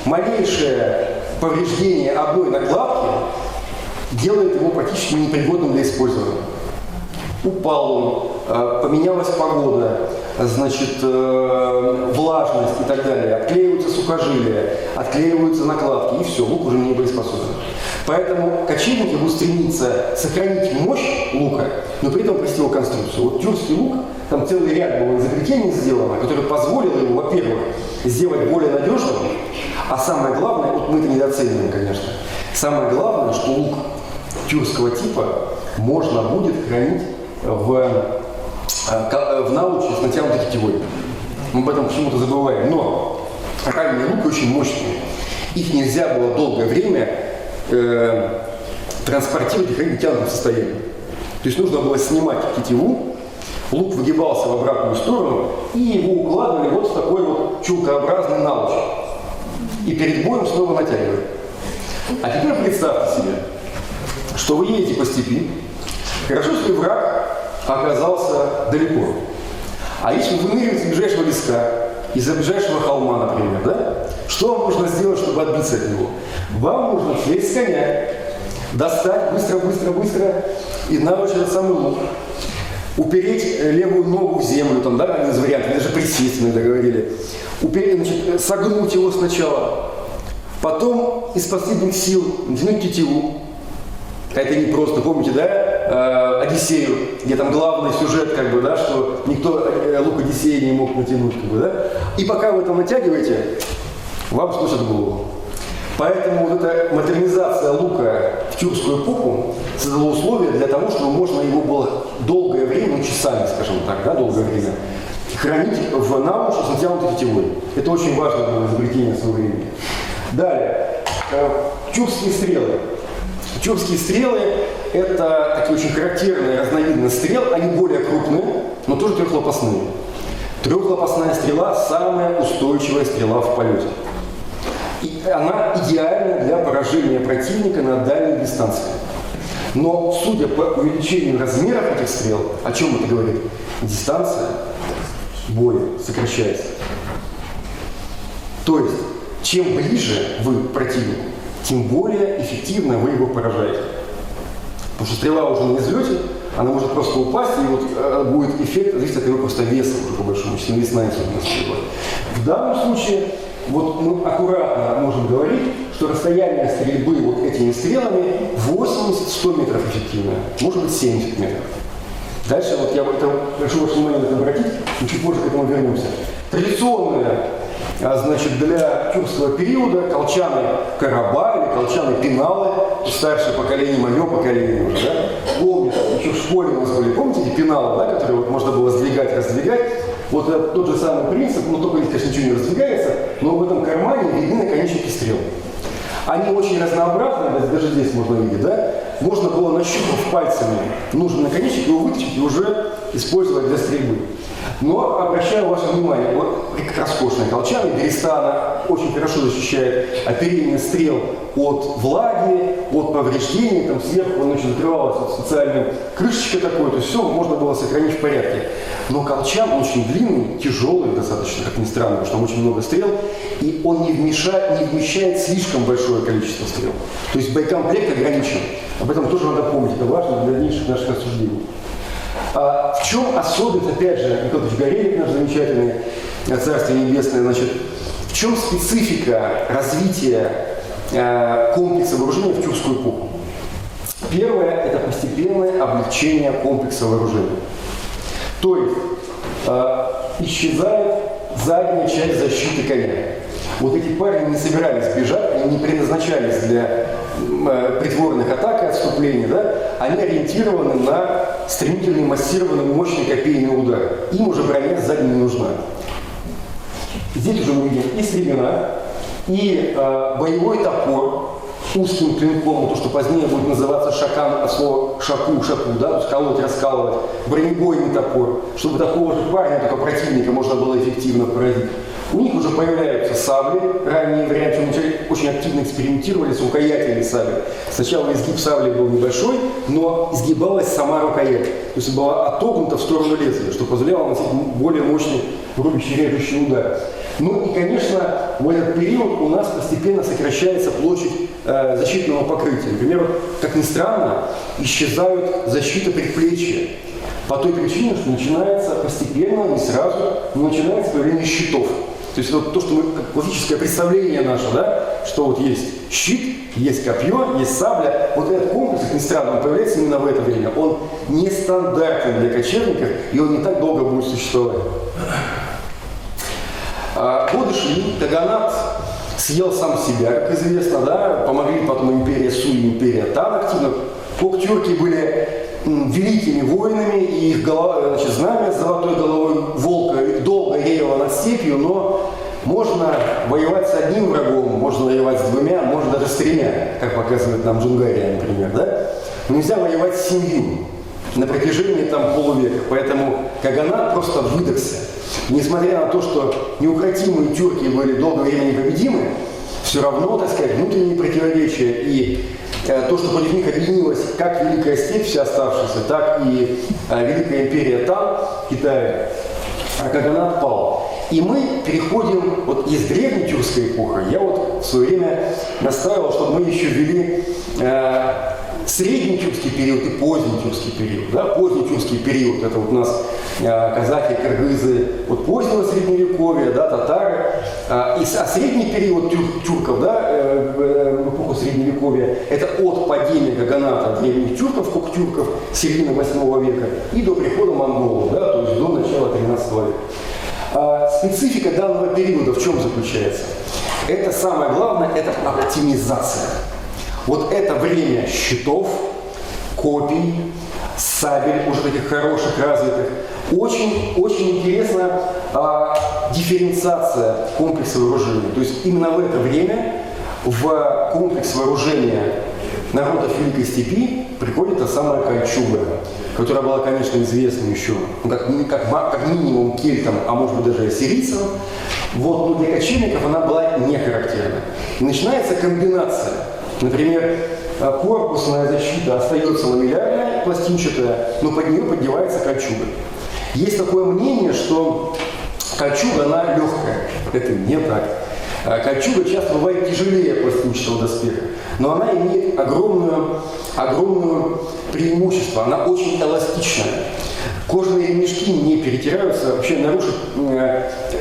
малейшее повреждение одной накладки делает его практически непригодным для использования. Упал он, поменялась погода, значит, влажность и так далее, отклеиваются сухожилия, отклеиваются накладки, и все, лук уже не боеспособен. Поэтому кочевники будут стремиться сохранить мощь лука, но при этом привести его конструкцию. Вот тюркский лук, там целый ряд было изобретений сделано, которое позволило его, во-первых, сделать более надежным, а самое главное, вот мы это недооцениваем, конечно, самое главное, что лук тюркского типа можно будет хранить в науче с натянутой тетивой. Мы об этом почему-то забываем. Но ранние луки очень мощные. Их нельзя было долгое время транспортировать и хранить в натянутом состоянии. То есть нужно было снимать тетиву, лук выгибался в обратную сторону, и его укладывали вот в такой вот чулкообразный науч. И перед боем снова натягивали. А теперь представьте себе, что вы едете по степи. Хорошо, если враг оказался далеко. А если вы выныриваете из ближайшего леска, из-за ближайшего холма, например, да? Что вам нужно сделать, чтобы отбиться от него? Вам нужно слезть с коня, достать быстро и навыч этот самый лук, упереть левую ногу в землю, там, да, один из вариантов, даже присесть, иногда говорили, значит, согнуть его сначала, потом из последних сил натянуть тетиву. Это не просто, помните, да? Одиссею, где там главный сюжет, как бы, да, что никто лук Одиссея не мог натянуть, как бы, да. И пока вы там натягиваете, вам сносят голову. Поэтому вот эта модернизация лука в тюркскую эпоху создала условия для того, чтобы можно его было долгое время, часами, скажем так, да, долгое время, хранить в науши с натянутой тетивой. Это очень важное было изобретение своего времени. Далее, тюркские стрелы. Тюркские стрелы – это такие очень характерные разновидности стрел, они более крупные, но тоже трехлопастные. Трехлопастная стрела – самая устойчивая стрела в полете. И она идеальна для поражения противника на дальней дистанции. Но, судя по увеличению размеров этих стрел, о чем это говорит? Дистанция боя сокращается. То есть, чем ближе вы к противнику, тем более эффективно вы его поражаете. Потому что стрела уже на излете, она может просто упасть, и вот будет эффект зависит от его просто веса, уже по большому счету, навесная стрела. В данном случае, вот мы аккуратно можем говорить, что расстояние стрельбы вот этими стрелами 80-100 метров эффективное, может быть 70 метров. Дальше, вот я прошу ваше внимание на это обратить, мы чуть позже к этому вернемся. Традиционная, значит, для тюркского периода колчаны Караба или колчаны Пеналы, старшее поколение, мое поколение уже, да, помнят, еще в школе у нас были, помните эти пеналы, да, которые вот можно было сдвигать, раздвигать? Вот это тот же самый принцип, но только здесь, конечно, ничего не раздвигается, но в этом кармане видны наконечники стрел. Они очень разнообразны, даже здесь можно видеть, да? Можно было, нащупав пальцами нужный наконечник, его вытащить и уже использовать для стрельбы. Но обращаю ваше внимание, вот роскошные колчаны Берестана очень хорошо защищает оперение стрел от влаги, от повреждений, там сверху он очень закрывалась специальной крышечкой такой, то есть все можно было сохранить в порядке. Но колчан очень длинный, тяжелый достаточно, как ни странно, потому что там очень много стрел, и он не вмещает слишком большое количество стрел. То есть боекомплект ограничен. Об этом тоже надо помнить, это важно для дальнейших наших рассуждений. В чем особенность, опять же, Николай Ильич Горелик, наш замечательный, Царствие Небесное, значит, в чем специфика развития комплекса вооружения в тюркскую эпоху? Первое – это постепенное облегчение комплекса вооружения. То есть исчезает задняя часть защиты коня. Вот эти парни не собирались бежать, они не предназначались для притворных атак и отступлений, да? Они ориентированы на стремительный, массированный, мощный копейный удар. Им уже броня сзади не нужна. Здесь уже мы видим и стремена, и боевой топор узким клинком, то, что позднее будет называться шакан, от слова шаку, да, то есть колоть, раскалывать, бронебойный топор, чтобы такого же парня, только противника, можно было эффективно поразить. У них уже появляются сабли, ранние варианты, они очень активно экспериментировали с рукоятями сабли. Сначала изгиб сабли был небольшой, но изгибалась сама рукоять, то есть была отогнута в сторону лезвия, что позволяло наносить более мощный рубящий, режущий удар. Ну и, конечно, в этот период у нас постепенно сокращается площадь защитного покрытия. Например, как ни странно, исчезают защиты предплечья. По той причине, что начинается постепенно, не сразу, но начинается появление щитов. То есть вот то, что мы, как классическое представление наше, да, что вот есть щит, есть копье, есть сабля. Вот этот комплекс, как ни странно, он появляется именно в это время. Он нестандартен для кочевников, и он не так долго будет существовать. Годы шли, Каганат съел сам себя, как известно, да, помогли потом империя Суй и империя Тан активно. Тюрки были великими воинами, и их значит, знамя с золотой головой волка долго реяло над степью, но можно воевать с одним врагом, можно воевать с двумя, можно даже с тремя, как показывает нам Джунгария, например, да? Но нельзя воевать с 7 на протяжении там полувека, поэтому Каганат просто выдохся. Несмотря на то, что неукротимые тюрки были долгое время непобедимы, все равно, так сказать, внутренние противоречия и то, что против них объединилась как Великая Степь, вся оставшаяся, так и Великая империя Тан, Китая, Каганат пал. И мы переходим, вот есть древняя тюркская эпоха, я вот в свое время настаивал, чтобы мы еще ввели средний тюркский период и поздний тюркский период. Да? Поздний тюркский период – это вот у нас казахи, кыргызы вот позднего средневековья, да, татары. А средний период тюрков, да, в эпоху средневековья – это от падения каганата древних тюрков, коктюрков, середины 8 века и до прихода монголов, да, то есть до начала 13 века. Специфика данного периода в чем заключается? Это самое главное – это оптимизация. Вот это время щитов, копий, сабель, уже таких хороших, развитых. Очень интересна дифференциация комплекса вооружения. То есть именно в это время в комплекс вооружения народов Великой Степи приходит та самая кольчуга, которая была, конечно, известна еще как минимум кельтам, а может быть даже ассирийцам. Вот, но для кочевников она была не характерна. И начинается комбинация. Например, корпусная защита остается ламеллярная, пластинчатая, но под нее поддевается кольчуга. Есть такое мнение, что кольчуга, она легкая. Это не так. Кольчуга часто бывает тяжелее пластинчатого доспеха, но она имеет огромное преимущество. Она очень эластичная. Кожаные ремешки не перетираются, вообще нарушить,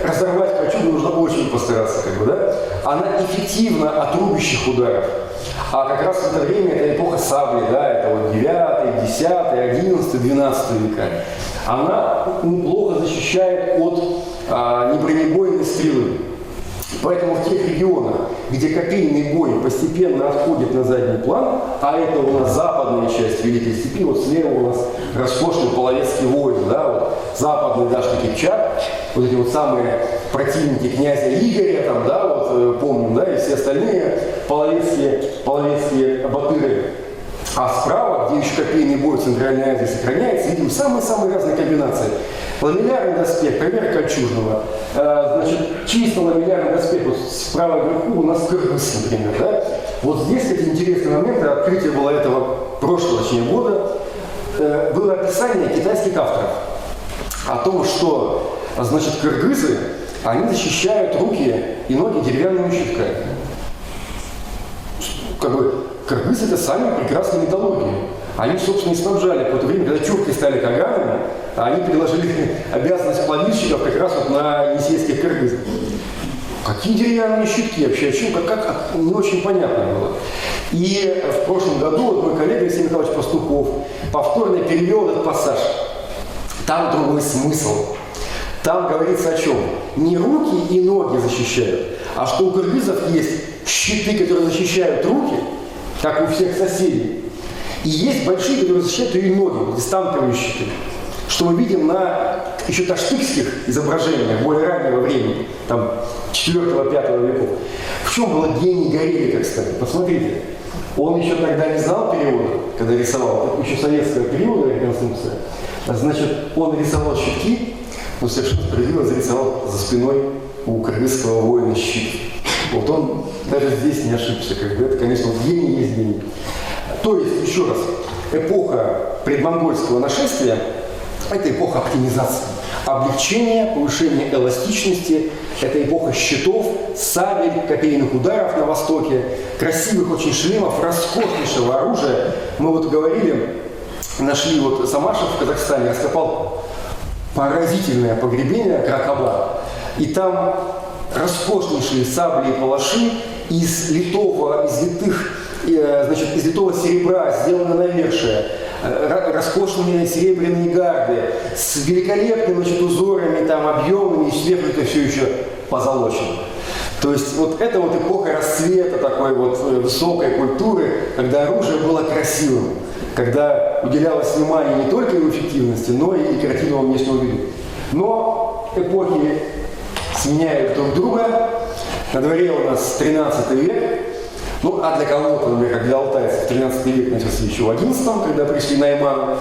разорвать кольчугу нужно очень постараться, да? Она эффективна от рубящих ударов. А как раз в это время это эпоха сабли, да, это вот 9, 10, 11, 12 века. Она неплохо защищает от небронебойной стрелы. Поэтому в тех регионах, где копейный бой постепенно отходит на задний план, а это у нас западная часть Великой Степи, вот слева у нас роскошный половецкий воин, да, вот западный Дашка Кипчак, вот эти вот самые противники князя Игоря, там, да, вот помним, да, и все остальные половецкие батыры. А справа, где еще копейный бой в Центральной Азии сохраняется, видим самые-самые разные комбинации. Ламеллярный доспех, пример кольчужного. Значит, чисто ламеллярный доспех, вот справа вверху у нас кыргыз, например. Да? Вот здесь, кстати, интересный момент, открытие было этого прошлого, точнее, года, было описание китайских авторов о том, что, значит, кыргызы, они защищают руки и ноги деревянными щитками. Как бы, кыргызы это сами прекрасные металлурги. Они, собственно, и снабжали какое-то время, когда тюрки стали каганами, они переложили обязанность плавильщиков как раз вот на енисейских кыргызов. Какие деревянные щитки вообще? Как не очень понятно было. И в прошлом году вот мой коллега Алексей Михайлович Пастухов повторно перевел этот пассаж. Там другой смысл. Там говорится о чем? Не руки и ноги защищают, а что у кыргызов есть щиты, которые защищают руки, как у всех соседей. И есть большие, которые защищают и ноги, дистанковые щиты. Что мы видим на еще таштыкских изображениях более раннего времени, там 4-5 веков. В чем был гений Горелика, кстати? Посмотрите. Он еще тогда не знал перевода, когда рисовал, это еще советского периода реконструкция. Значит, он рисовал щитки, но совершенно справедливо зарисовал за спиной у кыргызского воина щит. Вот он даже здесь не ошибся. Это, конечно, вот гений есть гений. То есть, еще раз, эпоха предмонгольского нашествия – это эпоха оптимизации, облегчения, повышения эластичности, это эпоха щитов, сабель, копейных ударов на Востоке, красивых очень шлемов, роскошнейшего оружия. Мы вот говорили, нашли вот Самашев в Казахстане, раскопал поразительное погребение Кракаба, и там роскошнейшие сабли и палаши из литого серебра сделаны навершие, роскошные серебряные гарды с великолепными, значит, узорами, там, объемами, и сверху это все еще позолочено. То есть вот это вот эпоха расцвета такой вот высокой культуры, когда оружие было красивым, когда уделялось внимание не только его эффективности, но и картинному внешнему виду. Но эпохи сменяют друг друга. На дворе у нас 13 век. Ну, а для кого-то, например, как для алтайцев, 13 век начался еще в 11-м, когда пришли найманы,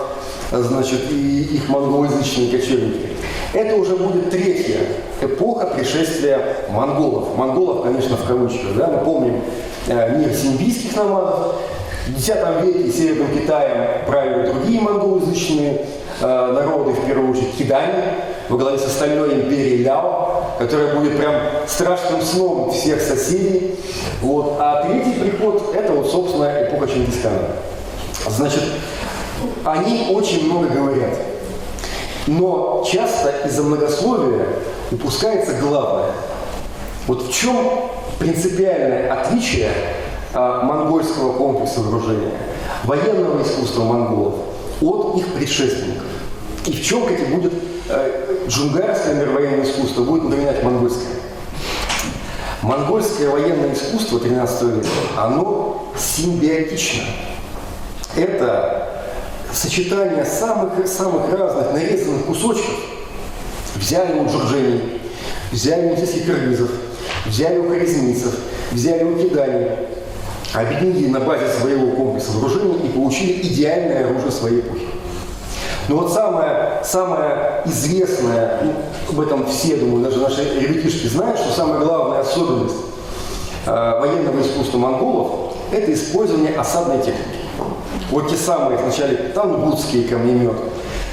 значит, и их монголоязычные кочевники. Это уже будет третья эпоха пришествия монголов. Монголов, конечно, в кавычках. Да? Мы помним мир симбийских номадов. В X веке Северным Китаем правили другие монголоязычные народы, в первую очередь кидани, во главе с остальной империей Ляо, которая будет прям страшным сном всех соседей. Вот. А третий приход – это, вот, собственно, эпоха Чингисхана. Значит, они очень много говорят. Но часто из-за многословия упускается главное. Вот в чем принципиальное отличие монгольского комплекса вооружения, военного искусства монголов от их предшественников? И в чем, кстати, будет джунгарское мировоенное искусство будет напоминать монгольское? Монгольское военное искусство XIII века, оно симбиотично. Это сочетание самых разных нарезанных кусочков. Взяли у джурдженей, взяли у сельских киргизов, взяли у хорезмийцев, взяли у киданий, объединили на базе своего комплекса вооружений и получили идеальное оружие своей эпохи. Но вот самое известное, об этом все, думаю, даже наши ребятишки знают, что самая главная особенность военного искусства монголов – это использование осадной техники. Вот те самые сначала тангутские камнеметы,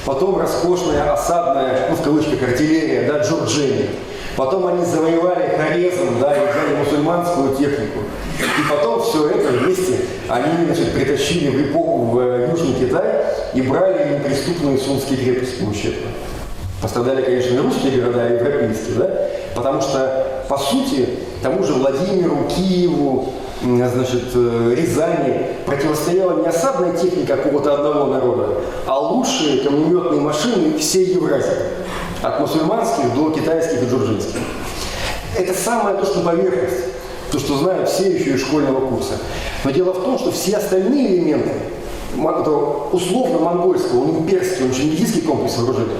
потом роскошная осадная, ну в кавычках, артиллерия, да, джурджени. Потом они завоевали Хорезм, да, и взяли мусульманскую технику. И потом все это вместе они, значит, притащили в эпоху в Южный Китай и брали неприступные сунские крепости преимущественно. Пострадали, конечно, и русские города, и европейские, да? Потому что, по сути, тому же Владимиру, Киеву, значит, Рязани противостояла не осадная техника какого-то одного народа, а лучшие камнеметные машины всей Евразии. От мусульманских до китайских и джурджинских. Это самое то, что на поверхности, то, что знают все еще из школьного курса. Но дело в том, что все остальные элементы условно-монгольского, он имперский, он чингизский комплекс вооружения,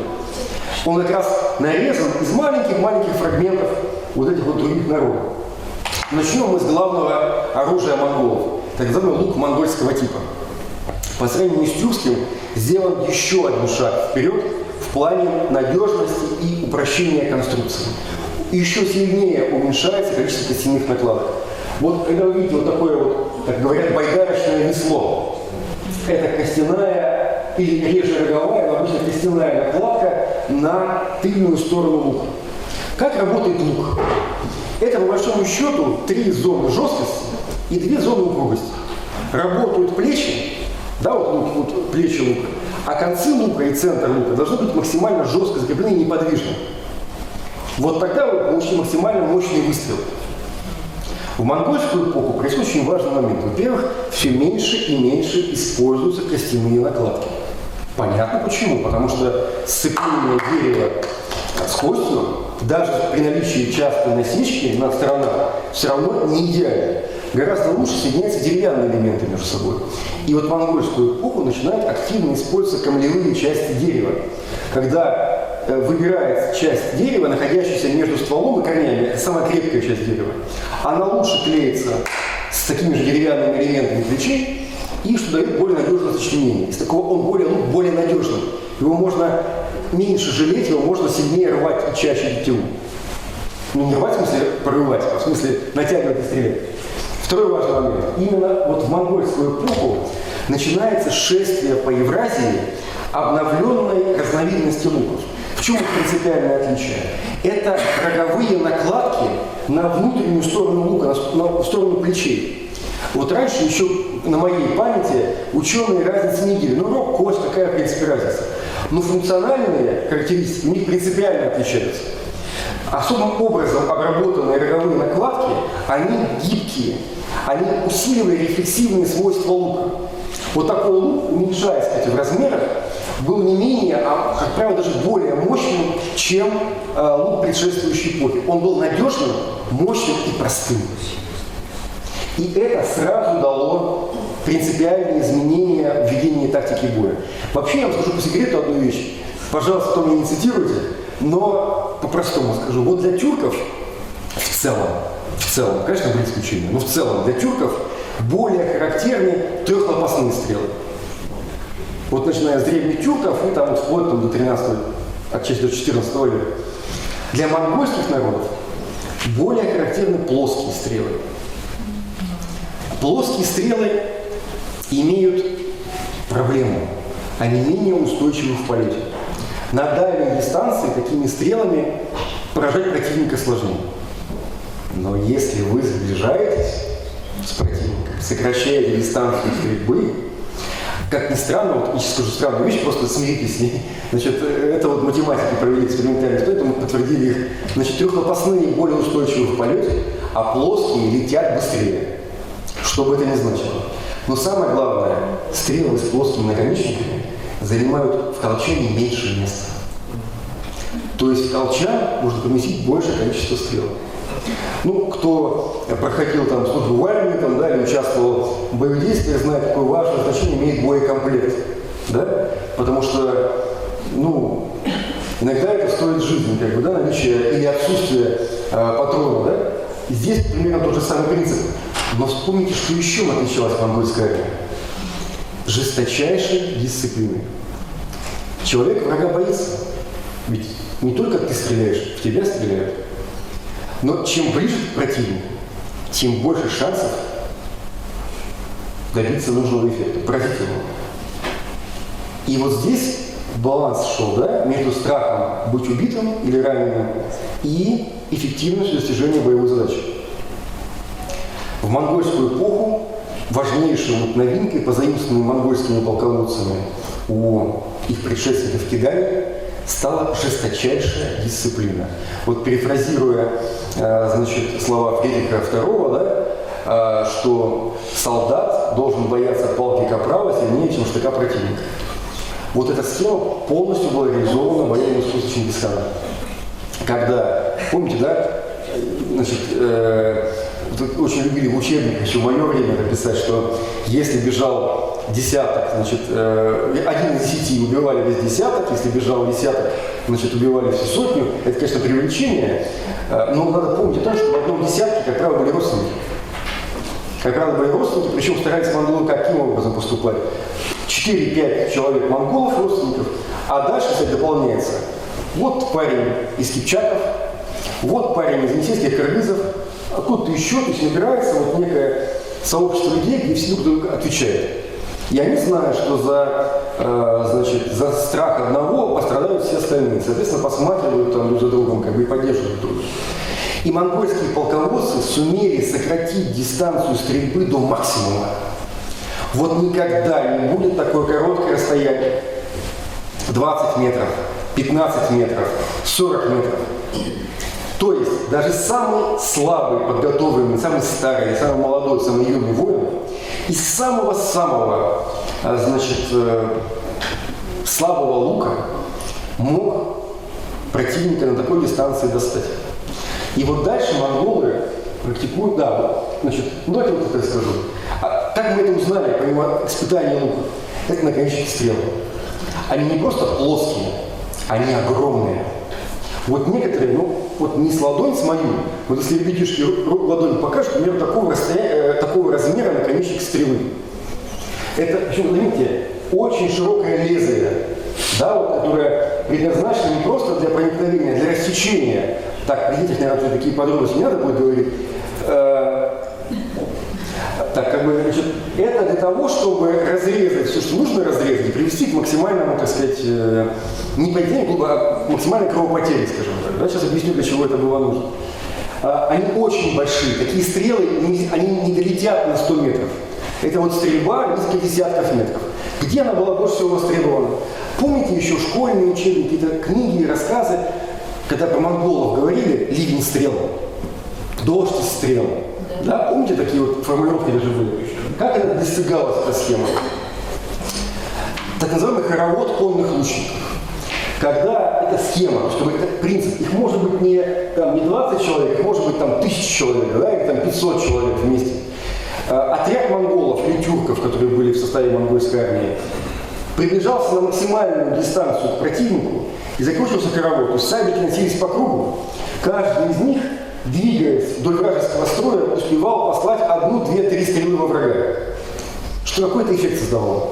он как раз нарезан из маленьких-маленьких фрагментов вот этих вот других народов. Начнем мы с главного оружия монголов, так называемый лук монгольского типа. По сравнению с тюркским сделан еще один шаг вперед в плане надежности и упрощения конструкции. И еще сильнее уменьшается количество костяных накладок. Вот когда вы видите вот такое вот, как говорят, байдарочное весло, это костяная или реже роговая, но обычно костяная накладка на тыльную сторону лука. Как работает лук? Это, по большому счету, 3 зоны жесткости и 2 зоны упругости. Работают плечи, да, вот плечи лука, а концы лука и центр лука должны быть максимально жестко закреплены и неподвижны. Вот тогда вы получите максимально мощный выстрел. В монгольскую эпоху происходит очень важный момент. Во-первых, все меньше и меньше используются костяные накладки. Понятно почему. Потому что сцепление дерева с костью, даже при наличии частой насечки на сторонах, все равно не идеально. Гораздо лучше соединяются деревянные элементы между собой. И вот в монгольскую эпоху начинают активно использоваться камлевые части дерева. Когда выбирается часть дерева, находящаяся между стволом и корнями, это самая крепкая часть дерева, она лучше клеится с такими же деревянными элементами плечей и что дает более надежное сочленение. Из такого он более надежный. Его можно меньше жалеть, его можно сильнее рвать и чаще тетиву. Ну не рвать в смысле прорывать, а в смысле натягивать и стрелять. Второй важный момент. Именно вот в монгольскую эпоху начинается шествие по Евразии обновленной разновидности луков. В чем их принципиальное отличие? Это роговые накладки на внутреннюю сторону лука, на сторону плечей. Вот раньше еще на моей памяти ученые разницы не видели. Ну, рог, кость, какая в принципе разница. Но функциональные характеристики у них принципиально отличаются. Особым образом обработанные роговые накладки, они гибкие, они усиливают рефлексивные свойства лука. Вот такой лук, уменьшаясь, кстати, в размерах, был не менее, а, как правило, даже более мощным, чем лук предшествующей эпохи. Он был надежным, мощным и простым. И это сразу дало принципиальные изменения в ведении тактики боя. Вообще, я вам скажу по секрету одну вещь. Пожалуйста, кто меня не цитируйте, но по-простому скажу. Вот для тюрков в целом, конечно, были исключения, но в целом для тюрков более характерны трехлопастные стрелы. Вот начиная с древних тюрков и там вплоть до 13-го, отчасти до 14 века. Для монгольских народов более характерны плоские стрелы. Плоские стрелы имеют проблему. Они менее устойчивы в полете. На дальней дистанции такими стрелами поражать противника сложнее. Но если вы сближаетесь с противником, сокращаете дистанцию стрельбы, Как ни странно, вот я сейчас скажу странную вещь, просто смиритесь с ней. Значит, это вот математики провели экспериментальные эксперименты, мы подтвердили их. Значит, трехлопастные более устойчивы в полете, а плоские летят быстрее. Что бы это ни значило. Но самое главное, стрелы с плоскими наконечниками занимают в колчане меньше места. То есть колчан можно поместить большее количество стрел. Ну, кто проходил там службу в армии, там, да, или участвовал в боевых действиях, знает, какое важное значение имеет боекомплект. Да? Потому что, ну, иногда это стоит жизни, как бы, да, наличие или отсутствие патрона, да? И здесь примерно тот же самый принцип. Но вспомните, что еще отличалась монгольская армия. Жесточайшей дисциплиной. Человек врага боится. Ведь не только ты стреляешь, в тебя стреляют. Но чем ближе к противнику, тем больше шансов добиться нужного эффекта, поразительного. И вот здесь баланс шел, да, между страхом быть убитым или раненым и эффективностью достижения боевой задачи. В монгольскую эпоху важнейшей новинкой, позаимствованной монгольскими полководцами у их предшественников в Кидане, стала жесточайшая дисциплина. Вот перефразируя, значит, слова Фридриха II, да, что солдат должен бояться палки капрала сильнее, чем штыка противника. Вот эта схема полностью была реализована военным искусством Чингисхана. Когда, помните, да, значит, очень любили в учебниках еще в мое время написать, что если бежал десяток, значит, 1 из 10 убивали весь десяток, если бежал десяток, значит, убивали всю сотню. Это, конечно, преувеличение, но надо помнить о том, что в одном десятке, как правило, были родственники. Как правило, были родственники, причем старались монголы каким образом поступать. 4-5 человек монголов, родственников, а дальше, кстати, дополняется. Вот парень из кипчаков, вот парень из енисейских кыргызов, откуда-то еще, то есть набирается вот некое сообщество людей, где все друг друга отвечают. И они знают, что значит, за страх одного пострадают все остальные. Соответственно, посматривают там друг за другом, как бы и поддерживают друг друга. И монгольские полководцы сумели сократить дистанцию стрельбы до максимума. Вот никогда не будет такое короткое расстояние. 20 метров, 15 метров, 40 метров. То есть даже самый слабый, подготовленный, самый старый, самый молодой, самый юный воин из самого-самого, значит, слабого лука мог противника на такой дистанции достать. И вот дальше монголы практикуют, да, значит, ну давайте вот это скажу. А как мы это узнали, помимо испытания лука? Это наконечники стрел. Они не просто плоские, они огромные. Вот некоторые, ну, вот не с ладонь с мою, вот если ребятишки ладонь покажут, у меня такого размера наконечник стрелы. Это, причем, заметьте, очень широкое лезвие, да, вот, которое предназначено не просто для проникновения, для рассечения. Так, видите, наверное, такие подробности не надо будет говорить. Так, как бы, значит, это для того, чтобы разрезать все, что нужно разрезать, и привести к максимальному, так сказать, не падению, а максимальной кровопотере, скажем так. Да? Сейчас объясню, для чего это было нужно. Они очень большие. Такие стрелы, они не долетят на 100 метров. Это вот стрельба несколько десятков метров. Где она была больше всего востребована? Помните еще школьные учебники, какие-то книги и рассказы, когда про монголов говорили «ливень стрел», «дождь из стрел». Да, помните, такие вот формулировки даже были? Как это достигалась, эта схема? Так называемый хоровод конных лучников. Когда эта схема, чтобы это принцип, их может быть не 20 человек, их может быть там 1000 человек, да, или там 500 человек вместе. Отряд монголов или тюрков, которые были в составе монгольской армии, приближался на максимальную дистанцию к противнику и закончился хоровод. То есть всадники носились по кругу, каждый из них, двигаясь вдоль вражеского строя, успевал послать 1, 2, 3 стрелы во врага. Что какой-то эффект создавало.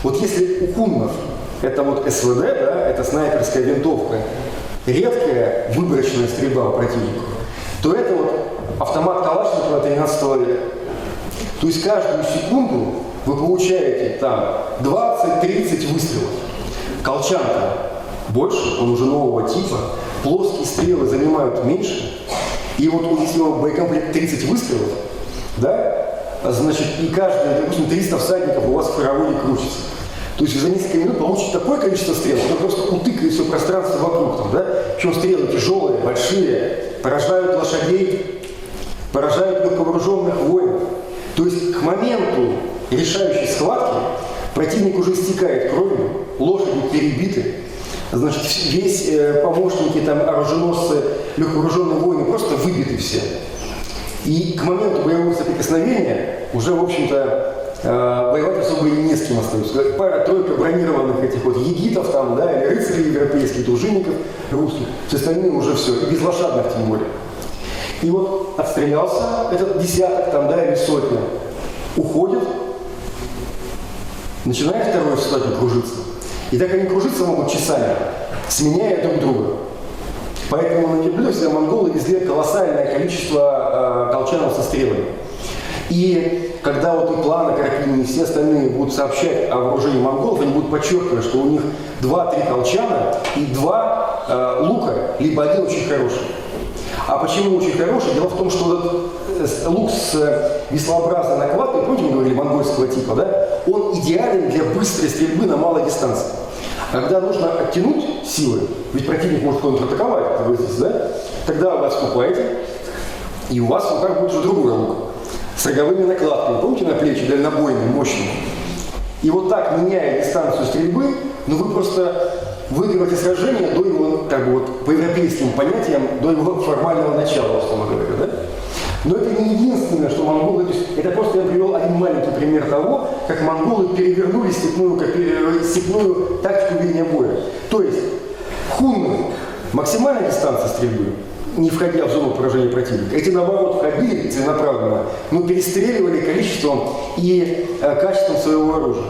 Вот если у хуннов это вот СВД, да, это снайперская винтовка, редкая выборочная стрельба по противнику, то это вот автомат Калашникова 13 века. То есть каждую секунду вы получаете там 20-30 выстрелов. Колчан-то больше, он уже нового типа, плоские стрелы занимают меньше. И вот если у него боекомплект 30 выстрелов, да, значит, и каждые, допустим, 300 всадников у вас в хороводе крутится. То есть за несколько минут получите такое количество стрел, что просто утыкает все пространство вокруг. Там, да? Причем стрелы тяжелые, большие, поражают лошадей, поражают легковооруженных воинов. То есть к моменту решающей схватки противник уже истекает кровью, лошади перебиты. Значит, весь помощники, там, оруженосцы, легковооруженные воины просто выбиты все. И к моменту боевого соприкосновения уже, в общем-то, воевать особо и не с кем остается. Пара-тройка бронированных этих вот егитов там, да, или рыцарей европейских, дружинников русских, все остальные уже все, и без лошадных тем более. И вот отстрелялся этот десяток там, да, или сотня, уходит, начинает второй сотни кружиться. И так они кружиться могут часами, сменяя друг друга. Поэтому на Неблю всегда монголы везли колоссальное количество колчанов со стрелами. И когда вот и Плана, Карпин, и все остальные будут сообщать о вооружении монголов, они будут подчеркивать, что у них 2-3 колчана и 2 лука, либо один очень хороший. А почему очень хороший? Дело в том, что этот лук с веслообразной накладкой, помните, мы говорили, монгольского типа, да, он идеален для быстрой стрельбы на малой дистанции. Когда нужно оттянуть силы, ведь противник может контратаковать, да, тогда вы отступаете, и у вас в руках будет уже другой лук. С роговыми накладками, помните, на плечи, дальнобойные, мощные. И вот так, меняя дистанцию стрельбы, ну вы просто выигрываете сражение до его, как бы вот, по европейским понятиям, до его формального начала, условно говоря, да? Но это не единственное, что монголы, то есть это просто я привел один маленький пример того, как монголы перевернули степную тактику ведения боя. То есть хунны, максимальная дистанция стрельбы, не входя в зону поражения противника. Эти, наоборот, входили целенаправленно, но перестреливали количеством и качеством своего оружия.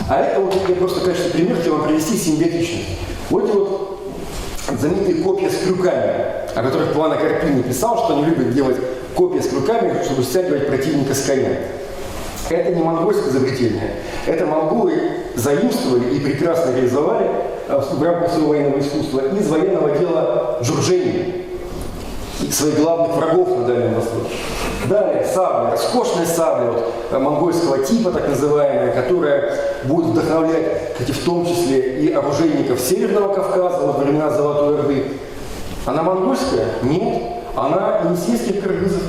А это вот я просто в качестве примера хотел вам привести симбиотичность. Вот эти вот знаменитые копья с крюками, о которых Плана Карпин писал, что они любят делать копья с крюками, чтобы стягивать противника с коня. Это не монгольское изобретение. Это монголы заимствовали и прекрасно реализовали в рамках своего военного искусства из военного дела Джурджени, своих главных врагов на Дальнем Востоке. Далее сабля, роскошная сабля вот, монгольского типа, так называемая, которая будет вдохновлять, кстати, в том числе и оружейников Северного Кавказа во времена Золотой Орды. Она монгольская? Нет. Она енисейских кыргызов.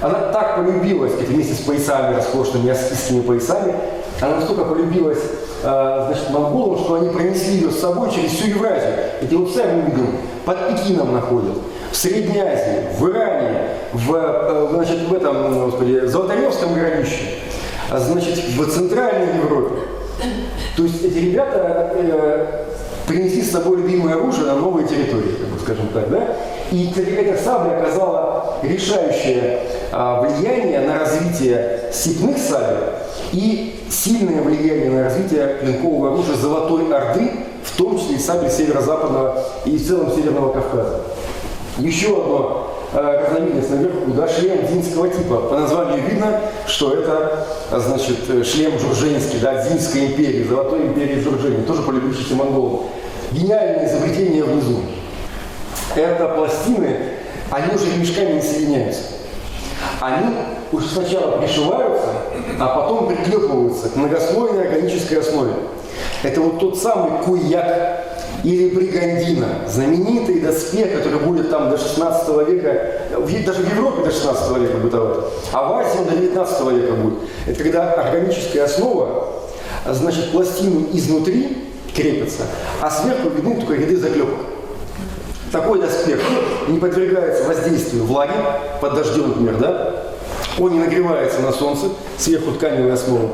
Она так полюбилась, вместе с поясами, роскошными аскистскими поясами, она настолько полюбилась значит, монголам, что они пронесли ее с собой через всю Евразию. Эти вот сами мы видим, под Пекином находят, в Средней Азии, в Иране, значит, в этом, господи, Золотаревском городище, значит, в Центральной Европе. То есть эти ребята принесли с собой любимое оружие на новые территории, как бы, скажем так, да? И, кстати, эта сабля оказала решающее влияние на развитие степных сабель и сильное влияние на развитие клинкового оружия Золотой Орды, в том числе и сабель северо-западного и в целом Северного Кавказа. Еще одно разновидность наверху, да, шлем дзинского типа. По названию видно, что это, значит, шлем джурдженский, да, Дзинской империи, Золотой империи Джурджени, тоже полюбившийся монголам. Гениальное изобретение внизу. Это пластины, они уже ремешками не соединяются. Они уже сначала пришиваются, а потом приклепываются к многослойной органической основе. Это вот тот самый куяк или бригандина, знаменитый доспех, который будет там до 16 века, даже в Европе до 16 века бытовать, а в Азии он до 19 века будет. Это когда органическая основа, значит, пластины изнутри крепятся, а сверху видны только ряды заклепок. Такой доспех не подвергается воздействию влаги, под дождем, например, да? Он не нагревается на солнце, сверху тканевая основа.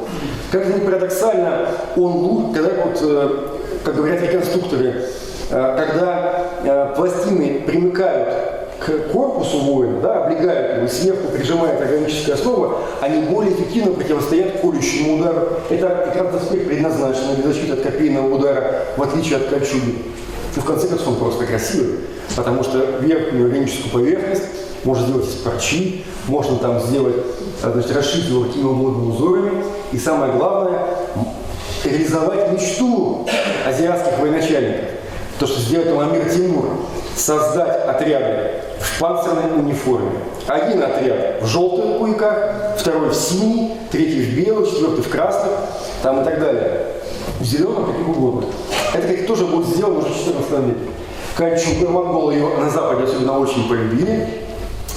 Как ни парадоксально, он лучше, когда, вот, как говорят реконструкторы, когда пластины примыкают к корпусу воина, да, облегают его, сверху прижимает органическая основа, они более эффективно противостоят колющему удару. Это как раз доспех предназначен для защиты от копейного удара, в отличие от кольчуги. И в конце концов он просто красивый, потому что верхнюю органическую поверхность можно сделать из парчи, можно там сделать, значит, расшить его какими угодно узорами. И самое главное, реализовать мечту азиатских военачальников. То, что сделал Амир Тимур. создать отряды в панцирной униформе. Один отряд в желтых куйках, второй в синий, третий в белый, четвертый в красных, там и так далее. В зеленом, каких угодно. Это, кстати, тоже будет сделано уже в 14 веке. Конечно, монголы ее на Западе особенно очень полюбили.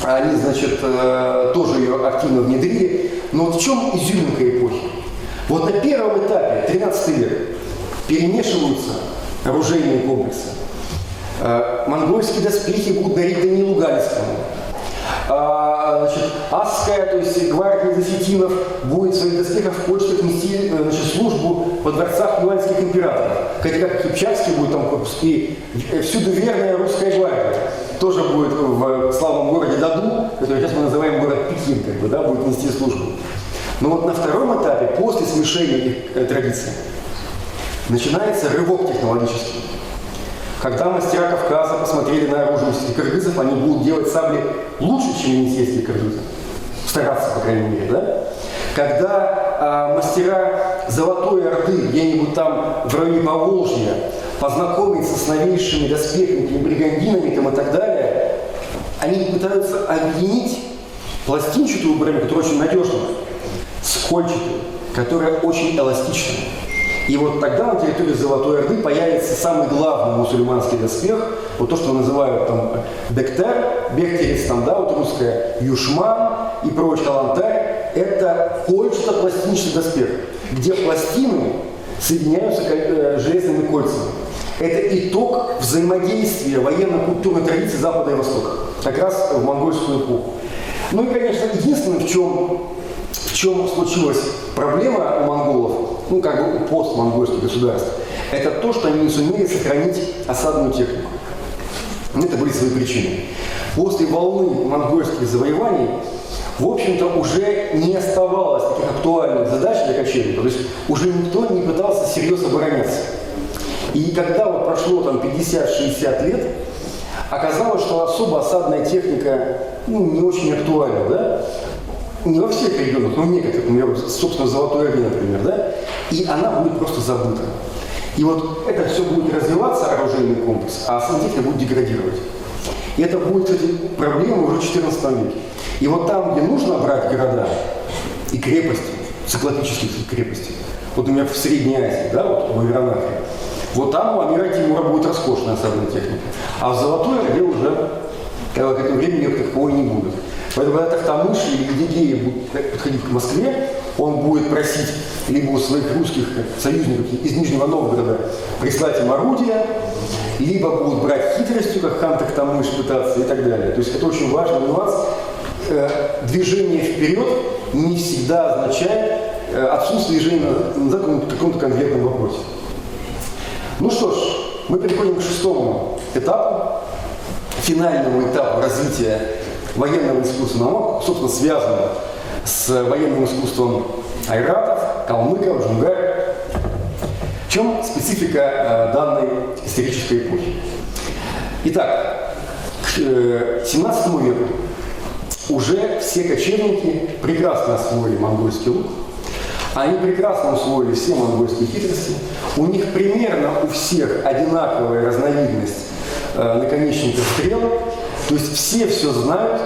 Они, значит, тоже ее активно внедрили. Но вот в чем изюминка эпохи? Вот на первом этапе, 13 век, перемешиваются оружейные комплексы. Монгольские доспехи будут дарить Даниилу Галицкому. Асская, то есть гвардия засетинов, будет в своих доспехах в почтах нести, значит, службу во дворцах юаньских императоров. Хотя как Кипчакский будет там корпус, и всюду верная русская гвардия тоже будет в славном городе Даду, который сейчас мы называем город Пекин, как бы, да, будет нести службу. Но вот на втором этапе, после смешения их традиций, начинается рывок технологический. Когда мастера Кавказа посмотрели на оружие кыргызов, они будут делать сабли лучше, чем енисейские кыргызы. Стараться, по крайней мере, да? Когда мастера Золотой Орды, где-нибудь там в районе Поволжья, познакомятся с новейшими доспехами, бригандинами там, и так далее, они пытаются объединить пластинчатую броню, которая очень надежная, с кольчатой, которая очень эластичная. И вот тогда на территории Золотой Орды появится самый главный мусульманский доспех, вот то, что называют там бектер, бехтерец, там, да, вот русское, юшман и прочее, калантарь, это кольчато-пластинчатый доспех, где пластины соединяются железными кольцами. Это итог взаимодействия военно-культурной традиции Запада и Востока, как раз в монгольскую эпоху. Ну и, конечно, единственное, в чем случилась проблема у монголов, ну, как бы у постмонгольских государств, это то, что они не сумели сохранить осадную технику. Это были свои причины. После волны монгольских завоеваний, в общем-то, уже не оставалось таких актуальных задач для кочевников. То есть уже никто не пытался серьезно обороняться. И когда вот прошло там 50-60 лет, оказалось, что особо осадная техника, ну, не очень актуальна, да? Не во всех регионах, но в некоторых, например, собственно, в Золотой Орде, например, да? И она будет просто забыта. И вот это все будет развиваться, оружейный комплекс, а осадная техника будет деградировать. И это будет, кстати, проблема уже в XIV веке. И вот там, где нужно брать города и крепости, циклопические крепости, вот, например, в Средней Азии, да, вот в Иранахе, вот там у Амира Тимура будет роскошная осадная техника. А в Золотой Орде уже к этому времени таковой не будет. Поэтому, когда Тохтамыш или Едигея будет подходить к Москве, он будет просить либо у своих русских союзников из Нижнего Новгорода прислать им орудия, либо будут брать хитростью, как хан Тохтамыш, пытаться и так далее. То есть это очень важный нюанс. Движение вперед не всегда означает отсутствие движения назад в каком-то конкретном вопросе. Ну что ж, мы переходим к шестому этапу, финальному этапу развития военного искусства, оно, собственно, связано с военным искусством айратов, калмыков, джунгар. В чем специфика данной исторической эпохи? Итак, к XVII веку уже все кочевники прекрасно освоили монгольский лук, они прекрасно усвоили все монгольские хитрости, у них примерно у всех одинаковая разновидность наконечников стрел, то есть все знают,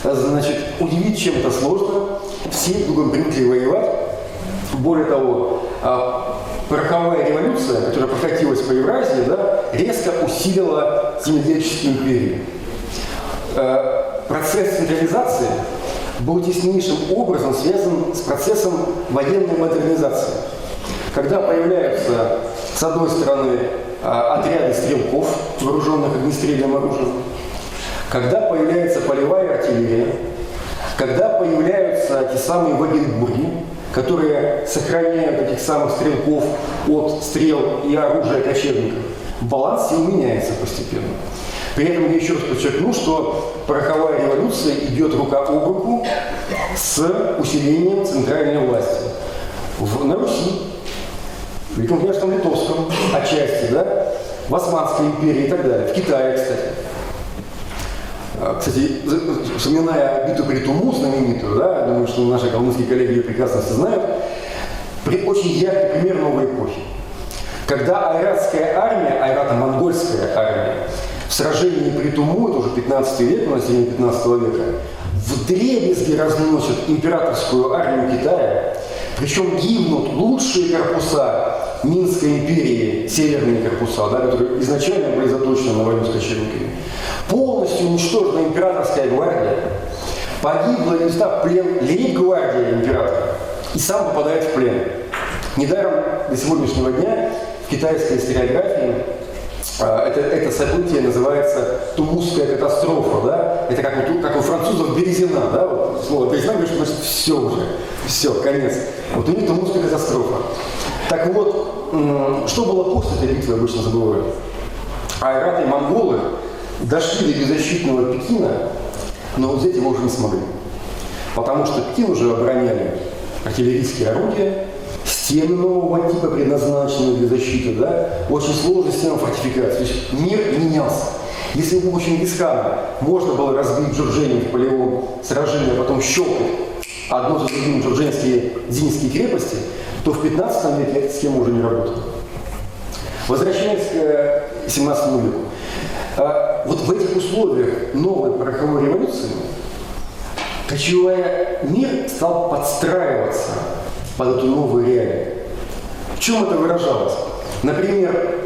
значит, удивить чем-то сложно, все друг другом привыкли воевать. Более того, пороховая революция, которая прокатилась по Евразии, да, резко усилила земледельческие империи. Процесс централизации был теснейшим образом связан с процессом военной модернизации. Когда появляются, с одной стороны, отряды стрелков, вооруженных огнестрельным оружием, когда появляется полевая артиллерия, когда появляются те самые вагенбурги, которые сохраняют этих самых стрелков от стрел и оружия кочевников, баланс сил меняется постепенно. При этом я еще раз подчеркну, что пороховая революция идет рука об руку с усилением центральной власти. На Руси, в Великом княжестве Литовском, отчасти, да, в Османской империи и так далее, в Китае, кстати. Кстати, вспоминая битву при Туму знаменитую, да, я думаю, что наши калмыцкие коллеги ее прекрасно все знают, очень яркий пример новой эпохи. Когда айратская армия, айрато-монгольская армия, в сражении при Туму, это уже 15 век, население 15 века, вдребезги разносят императорскую армию Китая, причем гибнут лучшие корпуса Минской империи, северные корпуса, да, которые изначально были заточены на войну с кочевниками. Полностью уничтожена императорская гвардия, погибла или взята в плен лейб-гвардия императора, и сам попадает в плен. Недаром до сегодняшнего дня в китайской историографии это событие называется Тумусская катастрофа, да? Это как у французов Березина, да? Вот слово Березина говорит, что значит все уже, все, конец. Вот у них Тумусская катастрофа. Так вот, что было после этой битвы, обычно забывают. Айраты и монголы дошли до беззащитного Пекина, но взять его уже не смогли. Потому что Пекин уже обороняли артиллерийские орудия, стены нового типа, предназначенные для защиты, да, очень сложная система фортификации. То есть мир менялся. Если у Чингисхана можно было разбить Джурджени в полевом сражении, а потом щелкать одну за другим джурдженские зинские крепости, то в 15 веке эта схема уже не работала. Возвращаясь к 17 веку. Вот в этих условиях новой пороховой революции кочевой мир стал подстраиваться под эту новую реальность. В чем это выражалось? Например,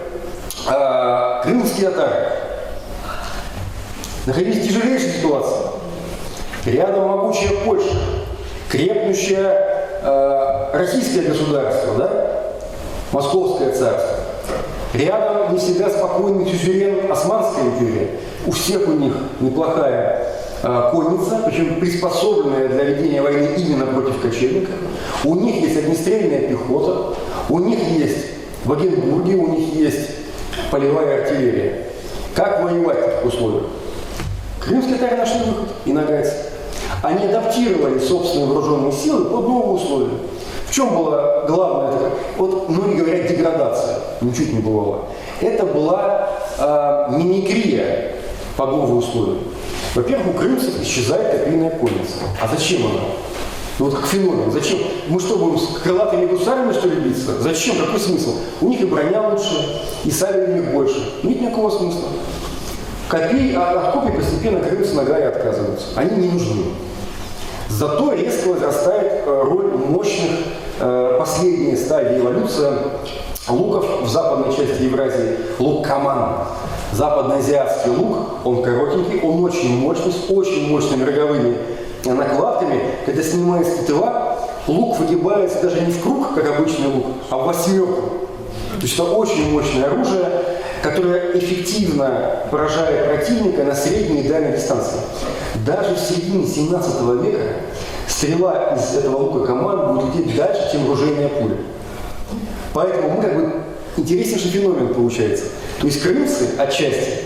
крымские татары находились в тяжелейшей ситуации. Рядом могучая Польша, крепнущее российское государство, да? Московское царство. Рядом не всегда спокойный сюзерен Османской империи. У всех у них неплохая конница, причем приспособленная для ведения войны именно против кочевников. У них есть огнестрельная пехота, у них есть в Вагенбурге, у них есть полевая артиллерия. Как воевать в таких условиях? Крымские татары нашли выход и нагайцы. Они адаптировали собственные вооруженные силы под новые условия. В чем была главная, вот многие говорят, деградация, ничуть не бывало. Это была мимикрия под новые условия. Во-первых, у крымцев исчезает копейная конница. А зачем она? Ну, вот как феномен. Зачем? Мы что, будем с крылатыми гусарами, что ли, биться? Зачем? Какой смысл? У них и броня лучше, и сабель у них больше. Нет никакого смысла. От копий постепенно крымцы ногами отказываются. Они не нужны. Зато резко возрастает роль мощных последней стадии эволюции луков в западной части Евразии. Лук каман. Западноазиатский лук, он коротенький, он очень мощный, с очень мощными роговыми накладками. Когда снимается тетива, лук выгибается даже не в круг, как обычный лук, а в восьмерку. То есть это очень мощное оружие, которое эффективно поражает противника на средней и дальней дистанции. Даже в середине 17 века стрела из этого лука каман будет лететь дальше, чем ружейная пуля. Поэтому мы как бы интереснейший феномен получается. То есть крымцы отчасти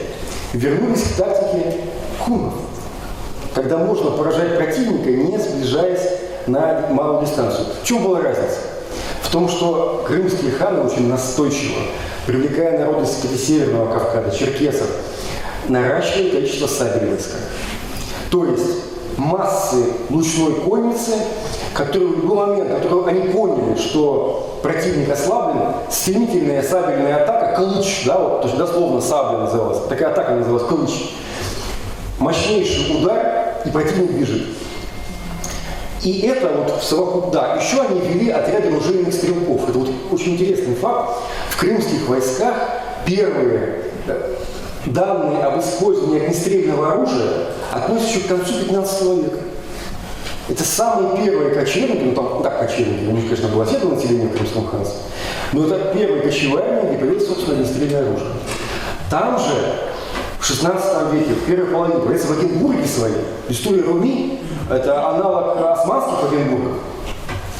вернулись к тактике хунов, когда можно поражать противника, не сближаясь на малую дистанцию. В чем была разница? В том, что крымские ханы очень настойчиво, привлекая народы с Северного Кавказа, черкесов, наращивали количество сабель в войсках. То есть массы лучной конницы, которые в любой момент, которые они поняли, что противник ослаблен, стремительная сабельная атака, клыч, да, вот, то есть дословно сабля называлась, такая атака называлась клыч. Мощнейший удар, и противник бежит. И это вот в совокупности, да, еще они ввели отряды ружейных стрелков. Это вот очень интересный факт. В крымских войсках первые данные об использовании огнестрельного оружия относятся еще к концу 15 века. Это самые первые кочевники, ну там так кочевники, у них, конечно, было оседлое население в Крымском ханстве, но это первые кочевые армии, где появилось, собственно, огнестрельное оружие. Там же, в 16 веке, в первой половине, появляются Вагенбурги свои. История Руми – это аналог османских Вагенбургов.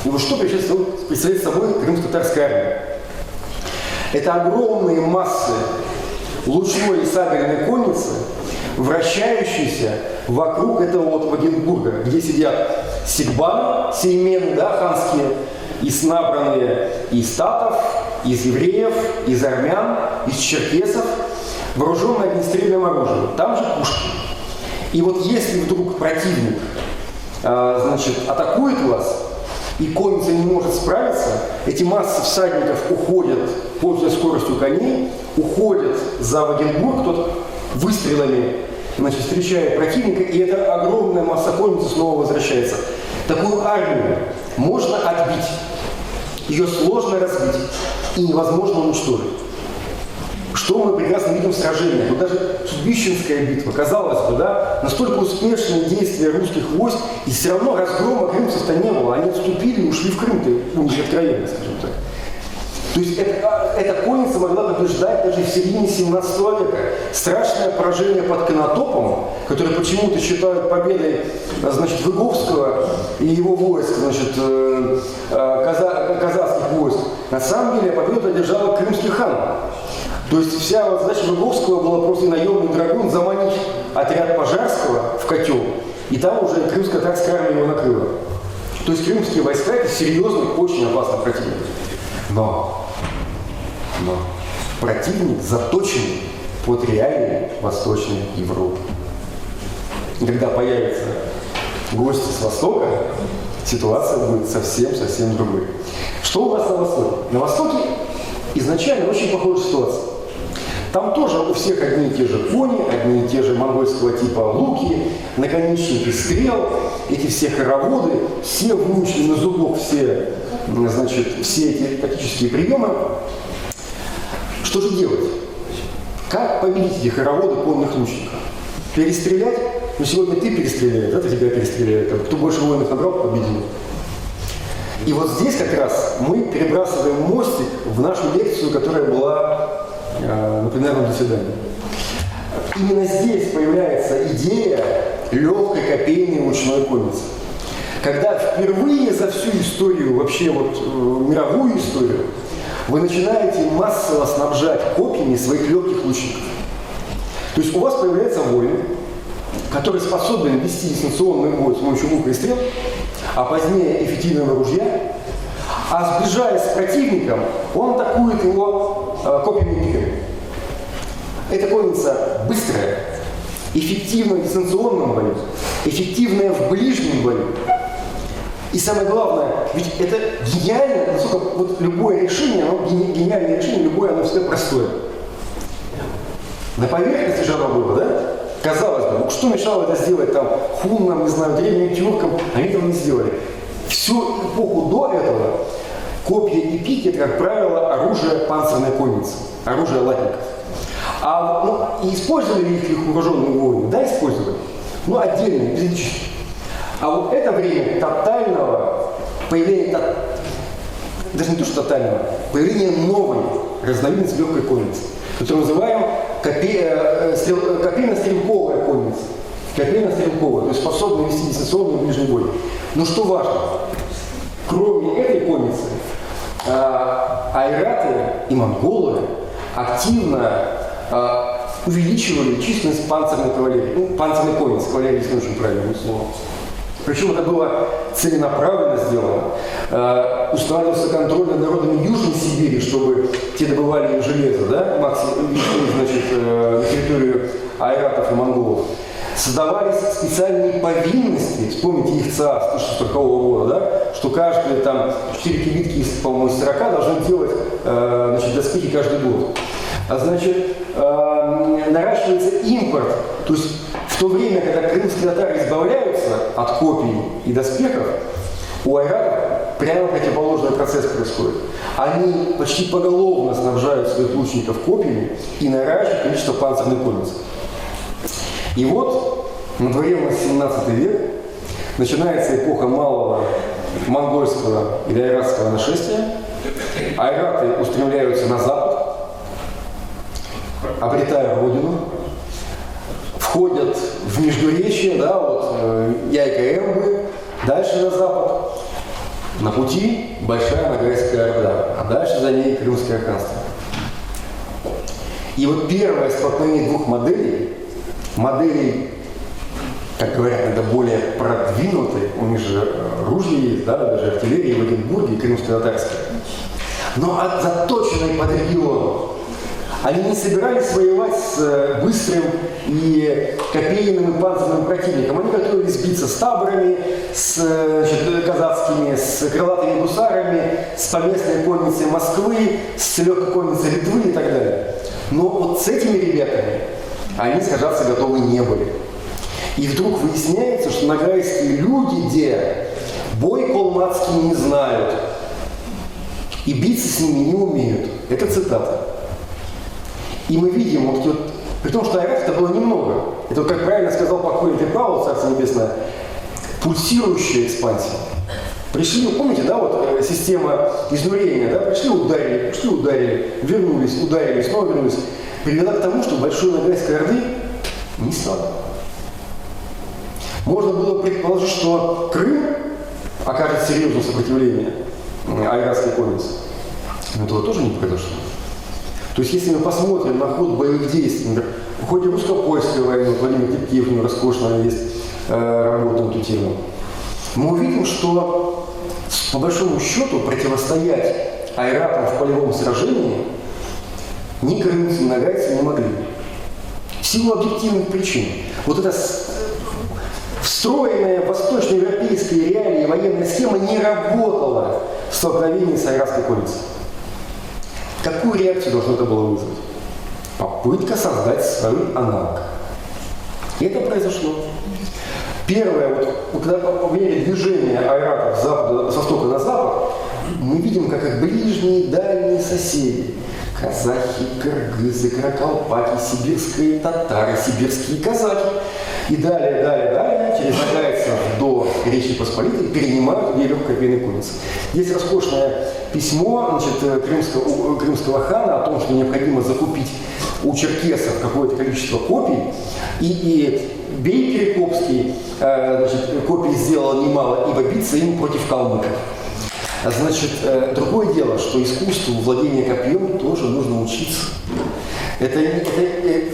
И вот что представляет собой крымско-татарская армия? Это огромные массы лучной и сабельной конницы, вращающиеся вокруг этого вот Вагенбурга, где сидят сикбаны, сеймены, да, ханские, из набранные из татов, из евреев, из армян, из черкесов, вооруженные огнестрельным оружием. Там же пушки. И вот если вдруг противник, атакует вас, и конница не может справиться, эти массы всадников уходят, пользуясь скоростью коней, уходят за Вагенбург, тот выстрелами, значит, встречает противника, и эта огромная масса конницы снова возвращается. Такую армию можно отбить, ее сложно разбить и невозможно уничтожить. Что мы прекрасно видим в сражениях. Вот даже Судьбищенская битва, казалось бы, да, настолько успешные действия русских войск, и все равно разгрома крымцев-то не было. Они отступили и ушли в Крым-то, ну, откровенно, скажем так. То есть эта конница могла побеждать даже в середине 17 века. Страшное поражение под Конотопом, которое почему-то считают победой, значит, Выговского и его войск, значит, казацких войск. На самом деле победу одержала крымский хан. То есть вся вот задача Выговского была просто наемный драгун заманить отряд Пожарского в котел, и там уже крымско-татарская армия его накрыла. То есть крымские войска – это серьезный, очень опасный противник. Но противник заточен под реалии Восточной Европы. И когда появятся гости с Востока, ситуация будет совсем другой. Что у вас на Востоке? На Востоке изначально очень похожая ситуация. Там тоже у всех одни и те же кони, одни и те же монгольского типа луки, наконечники стрел, эти все хороводы, все выучили на зубок все, значит, все эти тактические приемы. Что же делать? Как победить эти хороводы конных лучников? Перестрелять? Ну, сегодня ты перестреляешь, завтра тебя перестреляют. Кто больше воинов набрал, победил. И вот здесь как раз мы перебрасываем мостик в нашу лекцию, которая была на пленарном заседании. Именно здесь появляется идея легкой копейной ручной конницы. Когда впервые за всю историю, вообще вот мировую историю, вы начинаете массово снабжать копьями своих легких лучников. То есть у вас появляется воин, который способен вести дистанционный бой с помощью лука и стрел, а позднее эффективного ружья, а сближаясь с противником, он атакует его копьями и пиками. Эта конница быстрая, эффективная в дистанционном бою, эффективная в ближнем бою. И самое главное, ведь это гениально, насколько вот любое решение, оно гениальное решение, любое, оно всегда простое. На поверхности же оно было, да? Казалось бы, ну что мешало это сделать там хуннам, не знаю, древним тюркам, они этого не сделали. Всю эпоху до этого копья и пики, это, как правило, оружие панцирной конницы, оружие латников. И использовали ли их вооруженные воины? Да, использовали. Но отдельно, эпизодически. А вот это время тотального появления, даже не то, что тотального, появления новой разновидности легкой конницы, которую называем копейно-стрелковая конница. Копейно-стрелковая, то есть способна вести дистанционный ближний бой. Но что важно, кроме этой конницы, айраты и монголы активно увеличивали численность панцирной кавалерии. Ну, панцирной конницы, кавалерия не очень правильное слово. Причем это было целенаправленно сделано. Устанавливался контроль над народами Южной Сибири, чтобы те добывали железо, да, максимум, значит, на территорию айратов и монголов. Создавались специальные повинности, вспомните их ЦА с 1640 года, да, что каждые там 4 кибитки из, по-моему, из 40 должны делать, значит, доспехи каждый год. А значит, наращивается импорт, то есть в то время, когда крымские татары избавляются от копий и доспехов, у айратов прямо противоположный процесс происходит. Они почти поголовно снабжают своих лучников копьями и наращивают количество панцирной конницы. И вот на дворе у нас 17 век, начинается эпоха малого монгольского или айратского нашествия. Айраты устремляются на запад, обретая родину, входят в Междуречье, да, вот Яйка-Эмбы, дальше на запад. На пути Большая Ногайская Орда, а дальше за ней Крымское ханство. И вот первое столкновение двух моделей, как говорят, это более продвинутые, у них же ружья есть, да, даже артиллерия в Оренбурге и крымско-татарская, но заточенные под регион. Они не собирались воевать с быстрым и копейным и панцирным противником. Они готовились биться с таборами, с казацкими, с крылатыми гусарами, с поместной конницей Москвы, с легкой конницей Литвы и так далее. Но вот с этими ребятами они сражаться готовы не были. И вдруг выясняется, что нагайские люди, где бой калмыцкий не знают и биться с ними не умеют. Это цитата. И мы видим, вот, при том, что айратов это было немного. Это, как правильно сказал покойный Павел, Царство Небесное, пульсирующая экспансия. Пришли, помните, да, вот система изнурения, да, пришли, ударили, вернулись, ударили, снова вернулись. Привела к тому, что большой нагайской орды не стало. Можно было предположить, что Крым окажет серьезное сопротивление айратской конницы. Но этого тоже не произошло. То есть, если мы посмотрим на ход боевых действий, например, в ходе русско-польской войны, Владимир Тепкиев, у него роскошная есть работа на эту тему, мы увидим, что по большому счету противостоять айратам в полевом сражении ни крымцы, ни нагайцы не могли. В силу объективных причин. Вот эта встроенная восточноевропейская реалия военная схема не работала в столкновении с айратской конницей. Какую реакцию должно это было вызвать? Попытка создать свой аналог. И это произошло. Первое, вот когда по мере движения айратов с востока на запад, мы видим, как их ближние и дальние соседи, казахи, кыргызы, каракалпаки, сибирские татары, сибирские казаки, и далее, через нагайцев до Речи Посполитой перенимают идею легкокопейной конницы. Есть роскошное письмо, значит, крымского хана о том, что необходимо закупить у черкесов какое-то количество копий, и Бей Перекопский, значит, копий сделал немало, ибо биться им против калмыков. Значит, другое дело, что искусству владения копьем тоже нужно учиться. Это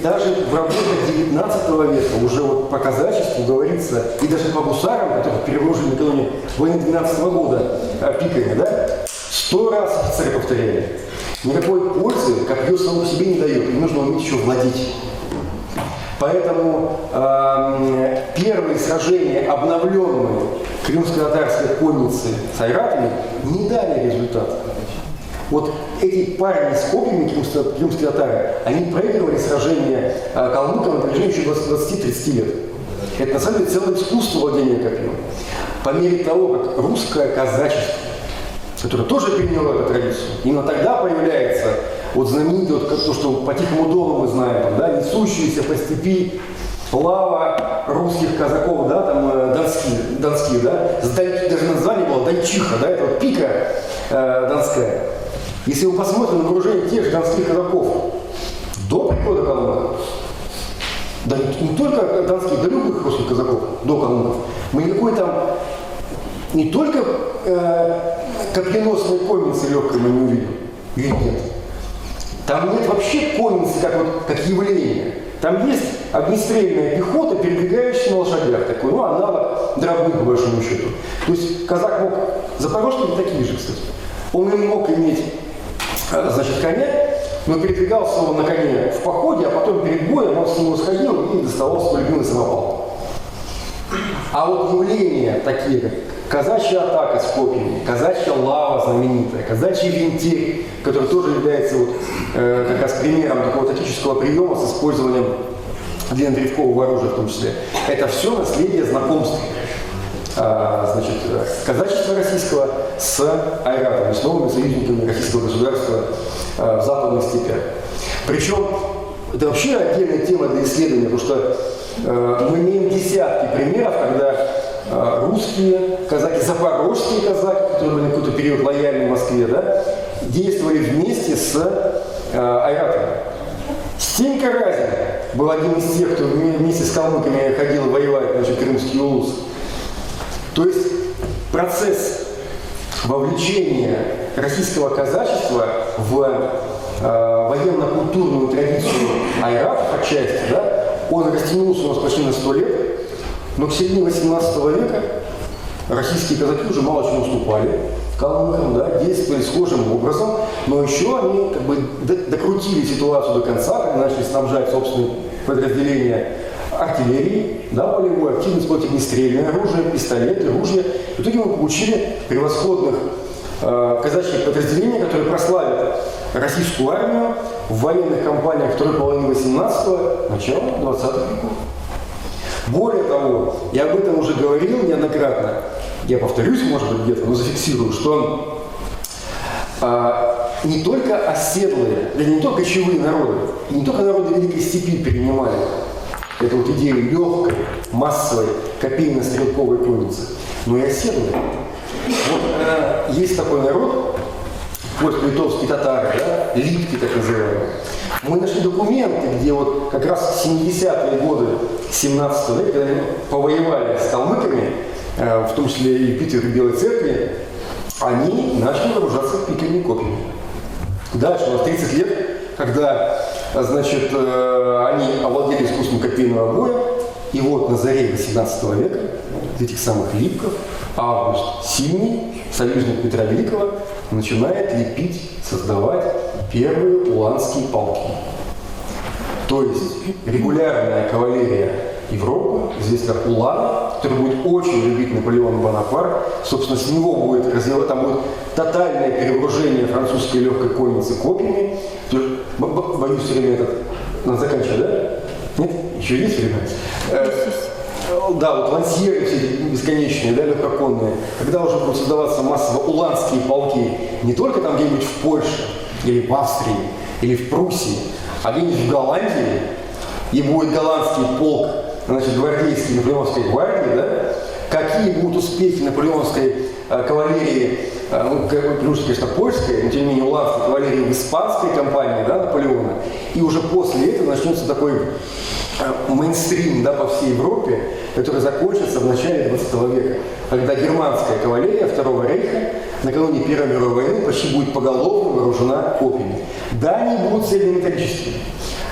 даже в работах 19 века уже вот по казачеству говорится, и даже по гусарам, которые переложили накануне войны 12 года пиками, да, 100 раз офицеры повторяли. Никакой пользы копье само по себе не дает, и нужно уметь еще владеть. Поэтому первые сражения, обновленные крымско-татарской конницы с айратами, не дали результата. Вот эти парни с копьями, крымские татары, они проигрывали сражения калмыкам на протяжении еще 20-30 лет. Это на самом деле целое искусство владения копьем. По мере того, как русское казачество, которое тоже переняло эту традицию, именно тогда появляется вот знаменитый, вот то, что по Тихому Дону мы знаем, да, несущиеся по степи лава русских казаков, да, там донские, да, даже название было Дончиха, да, это вот пика донская. Если мы посмотрим на вооружение тех же донских казаков до прихода калмыков, да не только донских, да любых русских казаков до калмыков, мы никакой там не только копьеносной конницы легкой мы не увидим, ее нет. Там нет вообще конницы как явление. Там есть огнестрельная пехота, передвигающая на лошадях, такой, ну, аналог дробы, по большому счету. То есть казак мог, запорожцы такие же, кстати, он не мог иметь, значит, коня, но передвигался он на коне в походе, а потом перед боем он с него сходил и доставал свой любимый самопал. А вот явления такие, как казачья атака с копьями, казачья лава знаменитая, казачий винтирь, который тоже является вот, как раз примером такого тактического приема с использованием длиннодревкового оружия в том числе. Это все наследие знакомства, значит, казачества российского с айратами, с новыми союзниками российского государства в западных степях. Причем это вообще отдельная тема для исследования, потому что мы имеем десятки примеров, когда русские казаки, запорожские казаки, которые были на какой-то период лояльны в Москве, да, действовали вместе с айратами. Стенька Разин был один из тех, кто вместе с калмыками ходил воевать, значит, Крымский улус. То есть процесс вовлечения российского казачества в военно-культурную традицию айратов отчасти, да, он растянулся у нас почти на 100 лет, но к середине 18 века российские казаки уже мало чего уступали калмыкам, да, действовали схожим образом, но еще они как бы докрутили ситуацию до конца, когда начали снабжать собственные подразделения артиллерии, да, полевой, активно использовать огнестрельное оружие, пистолеты, ружья. В итоге мы получили превосходных казачьи подразделения, которые прославят российскую армию в военных кампаниях второй половины 18-го, начала 20-х веков. Более того, я об этом уже говорил неоднократно, я повторюсь, может быть, где-то, но зафиксирую, что не только оседлые, или не только кочевые народы, и не только народы Великой Степи перенимали эту вот идею легкой, массовой, копейно-стрелковой конницы, но и оседлые. Вот, есть такой народ, польско-литовские татары, да, литки так называемые. Мы нашли документы, где вот как раз в 70-е годы 17 века, когда они повоевали с калмыками, в том числе и Питер, и Белой Церкви, они начали вооружаться пиками и копьями. Дальше, у нас 30 лет, когда, значит, они овладели искусством копейного боя, и вот на заре 18 века, из этих самых липков, Август Сильный, союзник Петра Великого, начинает лепить, создавать первые уланские полки. То есть регулярная кавалерия Европы, здесь как Улан, который будет очень любить Наполеон Бонапарт, собственно, с него будет развивать, там будет тотальное перевооружение французской легкой конницы копьями. Боюсь, все время этот, надо заканчивать, да? Нет? Еще есть время? Да, вот лансьеры все эти бесконечные, да, легкоконные, когда уже будут создаваться массово уланские полки, не только там где-нибудь в Польше, или в Австрии, или в Пруссии, а где-нибудь в Голландии, и будет голландский полк, значит, гвардейский наполеоновской гвардии, да, какие будут успехи наполеоновской кавалерии, ну, плюс, конечно, польской, но тем не менее уланской кавалерии в испанской кампании, да, Наполеона, и уже после этого начнется такой мейнстрим, да, по всей Европе, который закончится в начале 20 века, когда германская кавалерия Второго рейха накануне Первой мировой войны почти будет поголовно вооружена копьями. Да, они будут цельнометаллическими.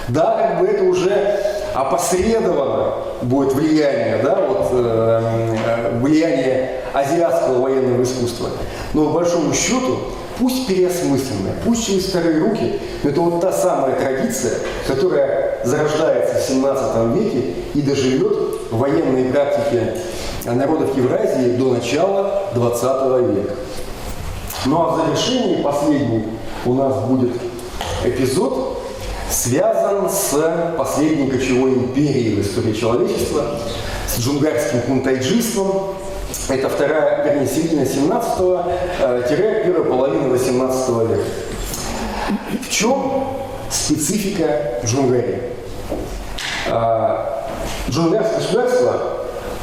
Да, как бы это уже опосредованно будет влияние, да, вот, влияние азиатского военного искусства. Но по большому счету, пусть переосмысленная, пусть через вторые руки, но это вот та самая традиция, которая зарождается в 17 веке и доживет в военной практике народов Евразии до начала 20 века. Ну а в завершении последний у нас будет эпизод, связан с последней кочевой империей в истории человечества, с джунгарским хунтайджистом. Это вторая, вернее, середина 17-го, первая половина 18 века. В чем специфика Джунгарии? Джунгарское государство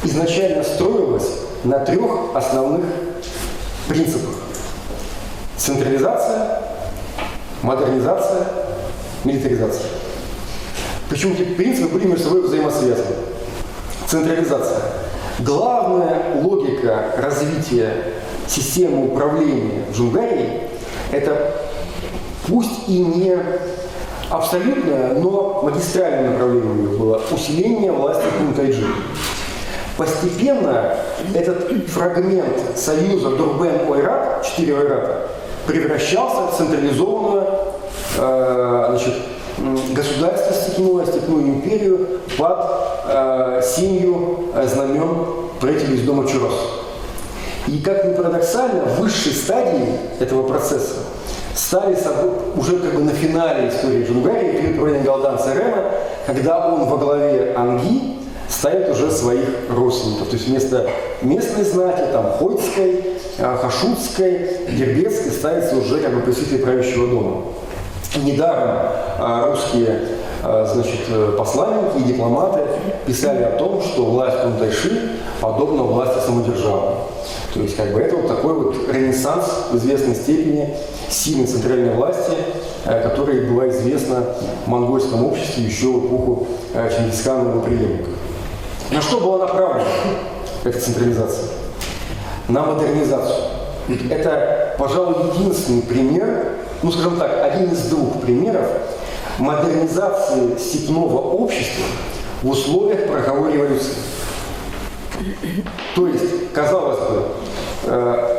изначально строилось на трех основных принципах. Централизация, модернизация, милитаризация. Причем эти принципы были между собой взаимосвязаны. Централизация. Главная логика развития системы управления в Джунгарии – это пусть и не абсолютное, но магистральное направление у него было усиление власти хунтайджи. Постепенно этот фрагмент союза Дурбен-Ойрат, 4 ойрата, превращался в централизованную государственно-степную империю под сенью знамен правителей из дома Чурос. И как ни парадоксально, высшей стадией этого процесса стали уже как бы на финале истории Джунгарии период правления Галдан Царена, когда он во главе Анги ставит уже своих родственников. То есть вместо местной знати, там, Хойдской, Хашутской, Дербецкой ставится уже как бы представители правящего дома. Недаром русские, значит, посланники и дипломаты писали о том, что власть Хунтайши подобна власти самодержавной. То есть как бы это вот такой вот ренессанс в известной степени сильной центральной власти, которая была известна в монгольском обществе еще в эпоху Чингисхана и его преемников. На что была направлена эта централизация? На модернизацию. Это, пожалуй, единственный пример, ну, скажем так, один из двух примеров модернизации степного общества в условиях пороховой революции. То есть, казалось бы,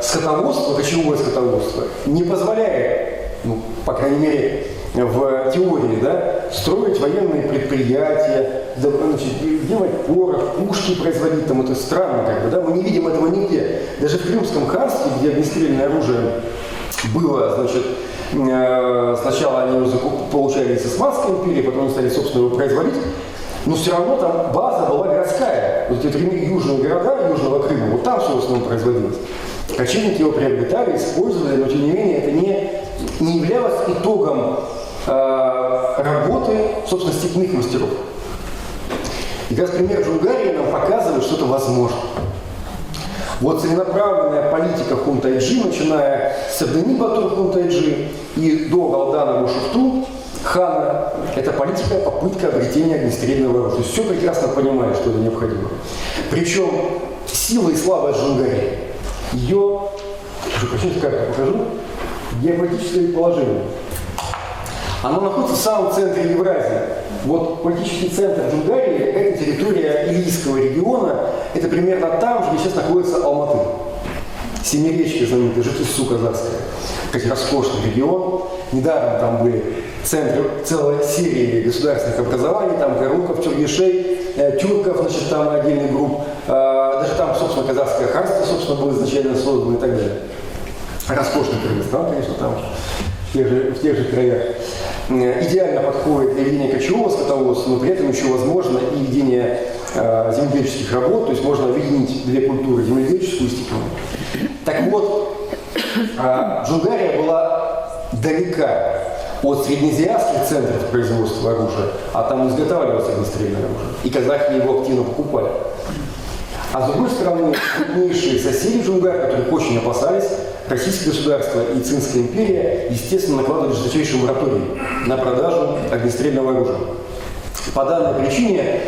скотоводство, кочевое скотоводство не позволяет, ну, по крайней мере, в теории, да, строить военные предприятия, делать порох, пушки производить, там, это странно, как бы, да, мы не видим этого нигде. Даже в Крымском ханстве, где огнестрельное оружие было, значит, сначала они его получали из Османской империи, потом они стали, собственно, его производить, но все равно там база была городская. Вот эти южные города Южного Крыма, вот там, собственно, производилось. Кочевники его приобретали, использовали, но тем не менее это не являлось итогом работы, собственно, степных мастеров. И как раз пример Джунгарии нам показывает, что это возможно. Вот целенаправленная политика Хунтайджи, начиная с Абдени Батур Хунтайджи и до Галдана Бушуфту хана, это политика, попытка обретения огнестрельного оружия. Все прекрасно понимали, что это необходимо. Причем сила и слабость Джунгарии, ее, прочитайте, как я покажу, геополитическое положение. Оно находится в самом центре Евразии. Вот политический центр Джунгарии – это территория Илийского региона. Это примерно там же, где сейчас находится Алматы. Семиречье, знаменитое, Житиссу казахская. Кстати, роскошный регион. Недаром там были центры целой серии государственных образований. Там Каруков, Чургишей, тюрков, значит, там отдельный групп. Даже там, собственно, казахское ханство, собственно, было изначально создано и так далее. Роскошный Кыргызстан, конечно, там в тех же краях. Идеально подходит для ведения кочевого скотоводства, но при этом еще возможно и ведение земледельческих работ, то есть можно объединить две культуры, земледельческую и степную. Так вот, Джунгария была далека от среднеазиатских центров производства оружия, а там изготавливалось огнестрельное оружие, и казахи его активно покупали. А с другой стороны, крупнейшие соседи Джунгар, которых очень опасались, Российское государство и Цинская империя, естественно, накладывали жесточайший мораторий на продажу огнестрельного оружия. По данной причине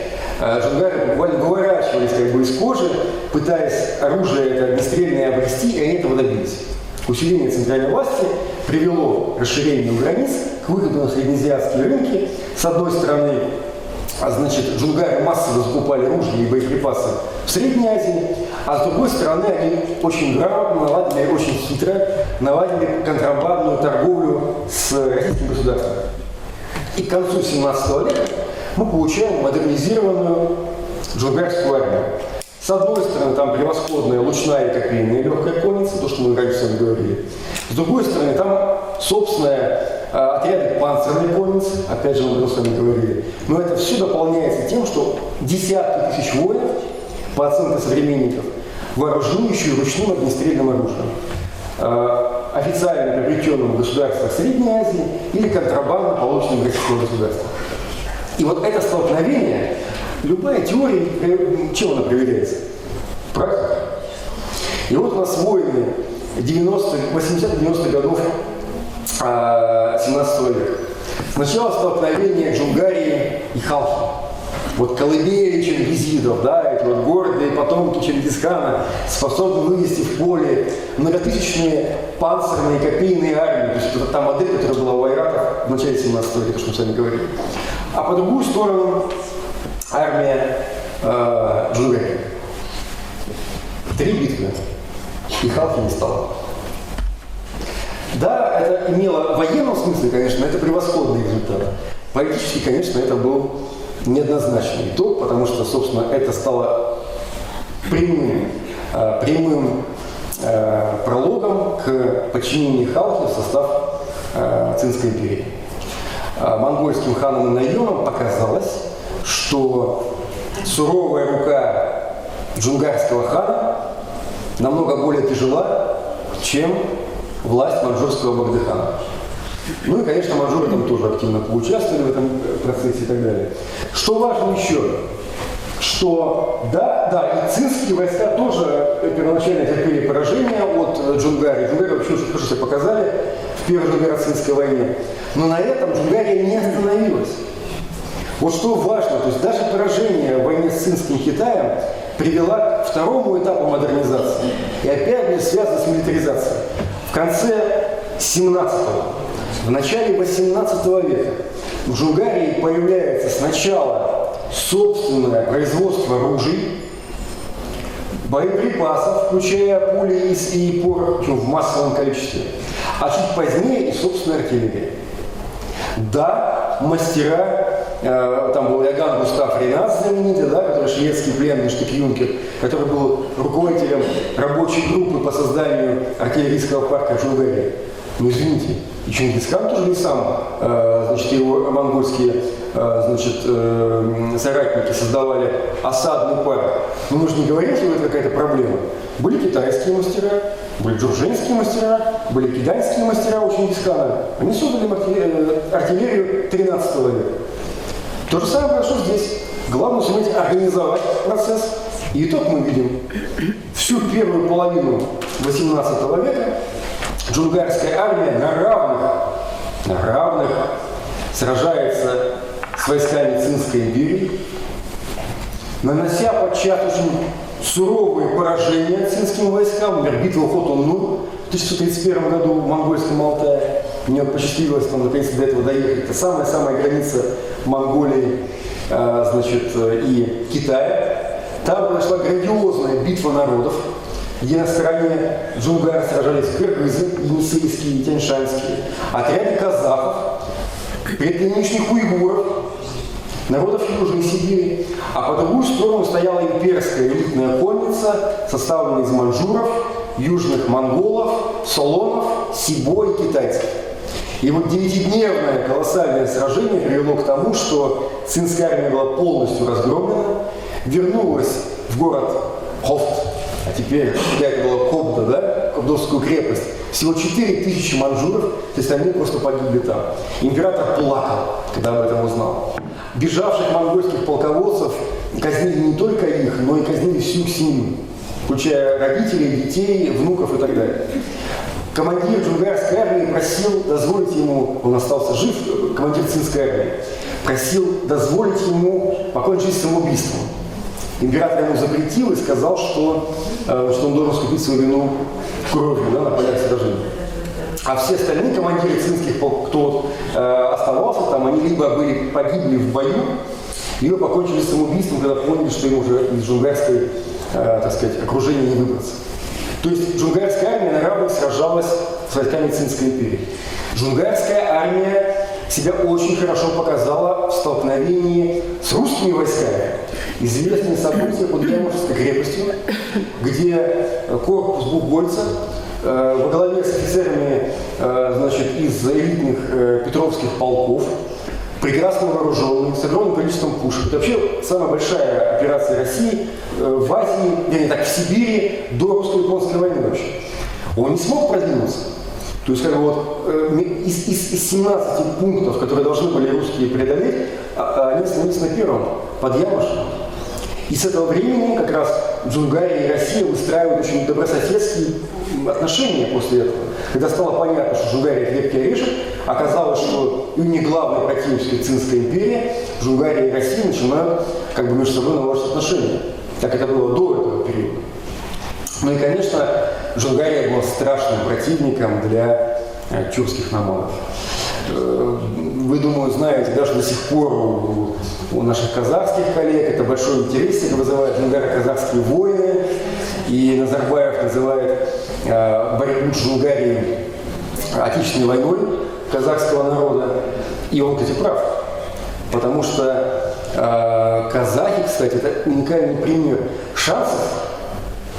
Джунгары буквально выворачивались как бы из кожи, пытаясь оружие это огнестрельное обрести, и они этого добились. Усиление центральной власти привело к расширению границ, к выходу на среднеазиатские рынки. С одной стороны, значит, Джунгары массово закупали ружья и боеприпасы в Средней Азии, а с другой стороны, они очень грамотно наладили, очень хитро наладили контрабандную торговлю с российским государством. И к концу 17 века мы получаем модернизированную джунгарскую армию. С одной стороны, там превосходная лучная и копейная легкая конница, то, что мы раньше с вами говорили. С другой стороны, там собственная отряды панцирной конницы, опять же, мы с вами говорили. Но это все дополняется тем, что десятки тысяч воинов, по оценке современников, вооружены еще и ручным огнестрельным оружием, официально приобретенным в государствах Средней Азии или контрабандно полученным в российском государстве. И вот это столкновение, любая теория, чем она проверяется? Практика. И вот у нас войны 80-90-х годов 17 века. Сначала столкновение Джунгарии и Халхи. Вот колыбели чингизидов, да, эти вот гордые потомки Чингисхана способны вывести в поле многотысячные панцирные копейные армии. То есть это та модель, которая была у айратов в начале 17 века, что мы с вами говорили. А по другую сторону армия Джунгарии. 3 битвы. И Халхи не стало. Да, это имело в военном смысле, конечно, это превосходный результат. Политически, конечно, это был неоднозначный итог, потому что, собственно, это стало прямым прологом к подчинению Халхи в состав Цинской империи. Монгольским ханам и Найонам показалось, что суровая рука джунгарского хана намного более тяжела, чем власть маньчжурского Багдыхана. Ну и, конечно, маньчжуры там тоже активно поучаствовали в этом процессе и так далее. Что важно еще, что да, и цинские войска тоже первоначально терпели поражение от Джунгарии. Джунгарии вообще очень хорошо себя показали в Первой Джунгаро-цинской войне. Но на этом Джунгария не остановилась. Вот что важно, то есть даже поражение в войне с Цинским Китаем привела к второму этапу модернизации. И опять же связано с милитаризацией. В конце 17-го, в начале 18 века в Джунгарии появляется сначала собственное производство ружей, боеприпасов, включая пули и порох в массовом количестве, а чуть позднее и собственная артиллерия. Да, мастера, там был Иоганн Густав Рейнас знаменитый, да, который шведский пленный штык-юнкер, который был руководителем рабочей группы по созданию артиллерийского парка в Джунгарии. Ну, извините, и Чингисхан тоже не сам, значит, его монгольские, значит, соратники создавали осадный парк. Но мы же не говорим, что это какая-то проблема. Были китайские мастера, были джурженские мастера, были киданские мастера у Чингисхана. Они создали артиллерию 13 века. То же самое произошло здесь. Главное суметь организовать процесс. И итог мы видим. Всю первую половину 18 века джунгарская армия на равных сражается с войсками Цинской империи, нанося подчас очень суровые поражения цинским войскам. Например, битва Хотон-Нур в 1631 году в Монгольском Алтае. Мне посчастливилось там наконец-то до этого доехать. Это самая граница Монголии, значит, и Китая. Там произошла грандиозная битва народов, где на стороне джунгар сражались кыргызы, енисейские и тяньшанские, отряды казахов, предграничных уйгуров, народов Южной Сибири, а по другую сторону стояла имперская элитная конница, составленная из маньчжуров, южных монголов, солонов, сибо и китайцев. И вот 9-дневное колоссальное сражение привело к тому, что цинская армия была полностью разгромлена, вернулась в город Хофт, а теперь это была Кобда, да, Кобдовскую крепость. Всего 4000 маньчжуров, то есть они просто погибли там. Император плакал, когда об этом узнал. Бежавших монгольских полководцев казнили не только их, но и казнили всю семью, включая родителей, детей, внуков и так далее. Командир джунгарской армии просил дозволить ему, он остался жив, командир цинской армии, просил дозволить ему покончить самоубийством. Император ему запретил и сказал, что он должен скупить свою вину кровью, да, на полях сражений. А все остальные командиры цинских полков, кто оставался там, они либо погибли в бою, либо покончили самоубийством, когда поняли, что им уже из джунгарской, так сказать, окружения не выбраться. То есть джунгарская армия на равных сражалась с войсками Цинской империи. Джунгарская армия себя очень хорошо показала в столкновении с русскими войсками. Известные события под Ямушевской крепостью, где корпус бухгольца во главе с офицерами, значит, из элитных петровских полков, прекрасно вооруженный, с огромным количеством пушек. Это вообще самая большая операция России в Азии, вернее так, в Сибири до русско-японской войны вообще. Он не смог продвинуться. То есть, как бы вот, из 17 пунктов, которые должны были русские преодолеть, они остановились на первом, под Ямушем. И с этого времени как раз Джунгария и Россия выстраивают очень добрососедские отношения после этого. Когда стало понятно, что Джунгария крепкий орешек, оказалось, что и не главный противник Цинской империи, Джунгария и Россия начинают как бы между собой наладить отношения. Так это было до этого периода. Ну и, конечно, Джунгария была страшным противником для тюркских намадов. Вы, думаю, знаете, даже до сих пор у наших казахских коллег это большой интерес вызывает джунгаро-казахские войны. И Назарбаев называет борьбу Джунгарии отечественной войной казахского народа. И он, кстати, прав. Потому что казахи, кстати, это уникальный пример. Шансов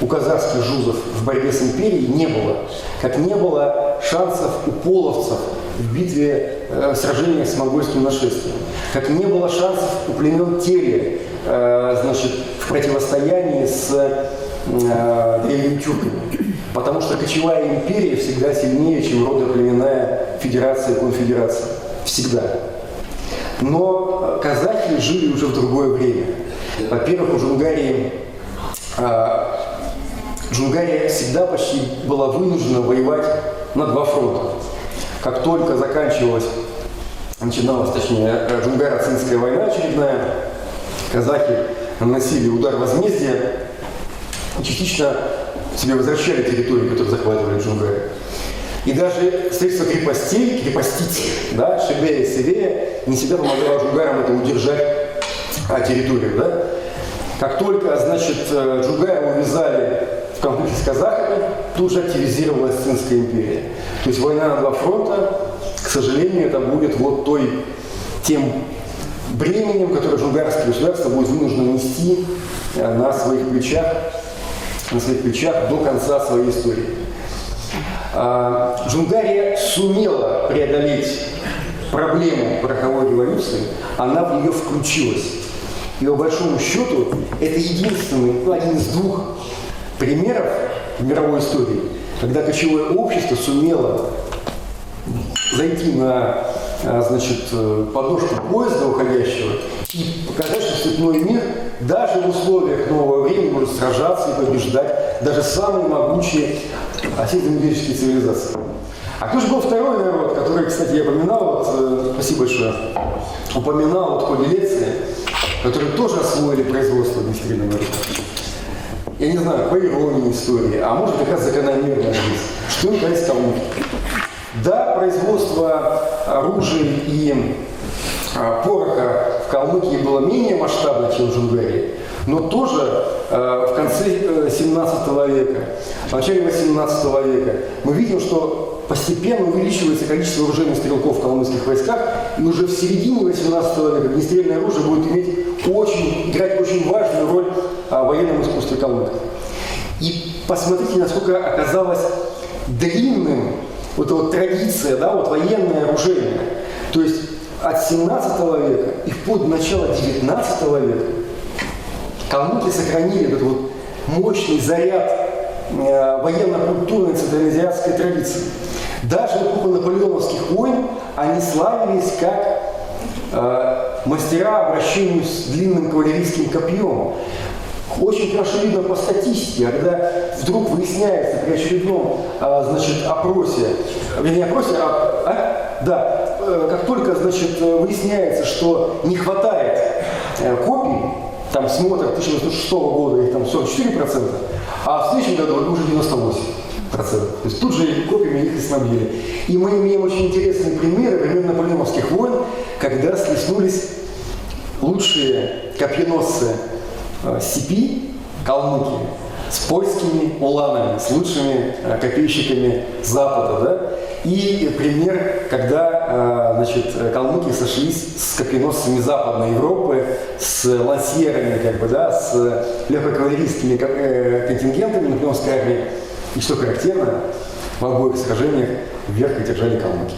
у казахских жузов в борьбе с империей не было. Как не было шансов у половцев в битве, сражениях с монгольским нашествием. Как не было шансов у племен Теле, значит, в противостоянии с древними тюрками. Потому что кочевая империя всегда сильнее, чем родоплеменная федерация и конфедерация. Всегда. Но казахи жили уже в другое время. Во-первых, у Джунгария всегда почти была вынуждена воевать на два фронта. Как только начиналась, точнее, Джунгаро-цинская война очередная, казахи наносили удар возмездия и частично себе возвращали территории, которые захватывали Джунгарию. И даже строительство крепостей, крепостицы, да, Шебея и Севея, не всегда помогало джунгарам это удержать территорию. Да? Как только, значит, джунгары увязали в конфликте с казахами, тут же активизировалась Цинская империя. То есть война на два фронта, к сожалению, это будет вот тем бременем, которое джунгарское государство будет вынуждено нести на своих плечах до конца своей истории. Джунгария сумела преодолеть проблему пороховой революции, она в нее включилась. И по большому счету это единственный, один из двух примеров в мировой истории, когда кочевое общество сумело зайти на, значит, подножку поезда уходящего и показать, что степной мир даже в условиях нового времени может сражаться и побеждать даже самые могучие североамериканские цивилизации. А кто же был второй народ, который, кстати, я упоминал, вот, спасибо большое, упоминал вот в ходе лекции, которые тоже освоили производство огнестрельного оружия. Я не знаю, по иронии истории, а может как раз закономерная жизнь. Что им говорить калмыки? Да, производство оружия и пороха в Калмыкии было менее масштабно, чем в Джунгарии, но тоже в конце 17 века, в начале 18 века мы видим, что постепенно увеличивается количество оружейных стрелков в калмыцких войсках, и уже в середине 18 века огнестрельное оружие будет играть очень важную роль в военном искусстве калмыков. И посмотрите, насколько оказалась длинным вот эта вот традиция, да, вот военное оружие. То есть от 17 века и вплоть до начала 19 века калмыки сохранили этот вот мощный заряд военно-культурной центральноазиатской традиции. Даже в эпоху наполеоновских войн они славились как мастера обращения с длинным кавалерийским копьем. Очень хорошо видно по статистике, когда вдруг выясняется при очередном значит, опросе, вернее, как только значит, выясняется, что не хватает копий, там смотр 1906 года их там 44%, а в следующем году уже 98%. То есть тут же копиями их и снабдили. И мы имеем очень интересные примеры времен наполеоновских войн, когда слеснулись лучшие копьеносцы степи, калмыки, с польскими уланами, с лучшими копейщиками Запада. Да? И пример, когда значит, калмыки сошлись с копьеносцами Западной Европы, с лансьерами, как бы, да, с легкокавалерийскими контингентами наполеоновской армии. И что характерно, в обоих сражениях вверх одержали калмыки.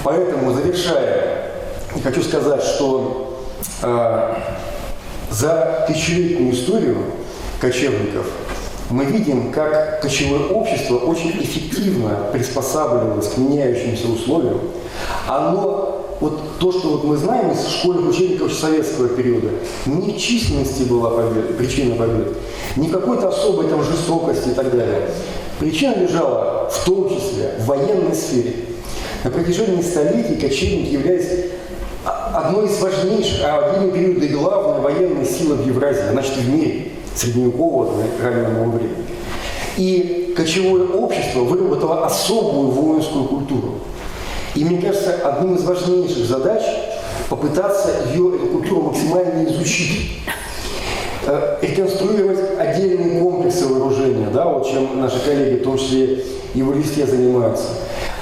Поэтому, завершая, хочу сказать, что за тысячелетнюю историю кочевников мы видим, как кочевое общество очень эффективно приспосабливалось к меняющимся условиям. Оно, вот то, что вот мы знаем из школьных учебников советского периода, не в численности была причина победы, не в какой-то особой там жестокости и так далее. Причина лежала в том числе в военной сфере. На протяжении столетий кочевники являлись одной из важнейших, а в длинный период и главной военной силы в Евразии, значит в мире, средневекового, раннего времени. И кочевое общество выработало особую воинскую культуру. И мне кажется, одной из важнейших задач попытаться эту культуру максимально изучить, реконструировать отдельные комплексы вооружения, да, вот чем наши коллеги, в том числе и в листе, занимаются.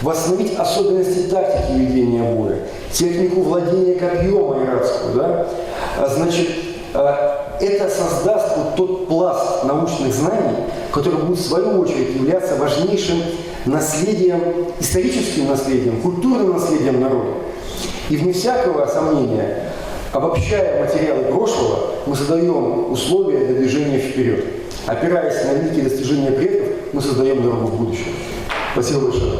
Восстановить особенности тактики ведения боя, технику владения копьем айратскую, да, значит, это создаст вот тот пласт научных знаний, который будет в свою очередь являться важнейшим наследием, историческим наследием, культурным наследием народа. И вне всякого сомнения, обобщая материалы прошлого, мы создаем условия для движения вперед. Опираясь на великие достижения предков, мы создаем дорогу в будущее. Спасибо большое.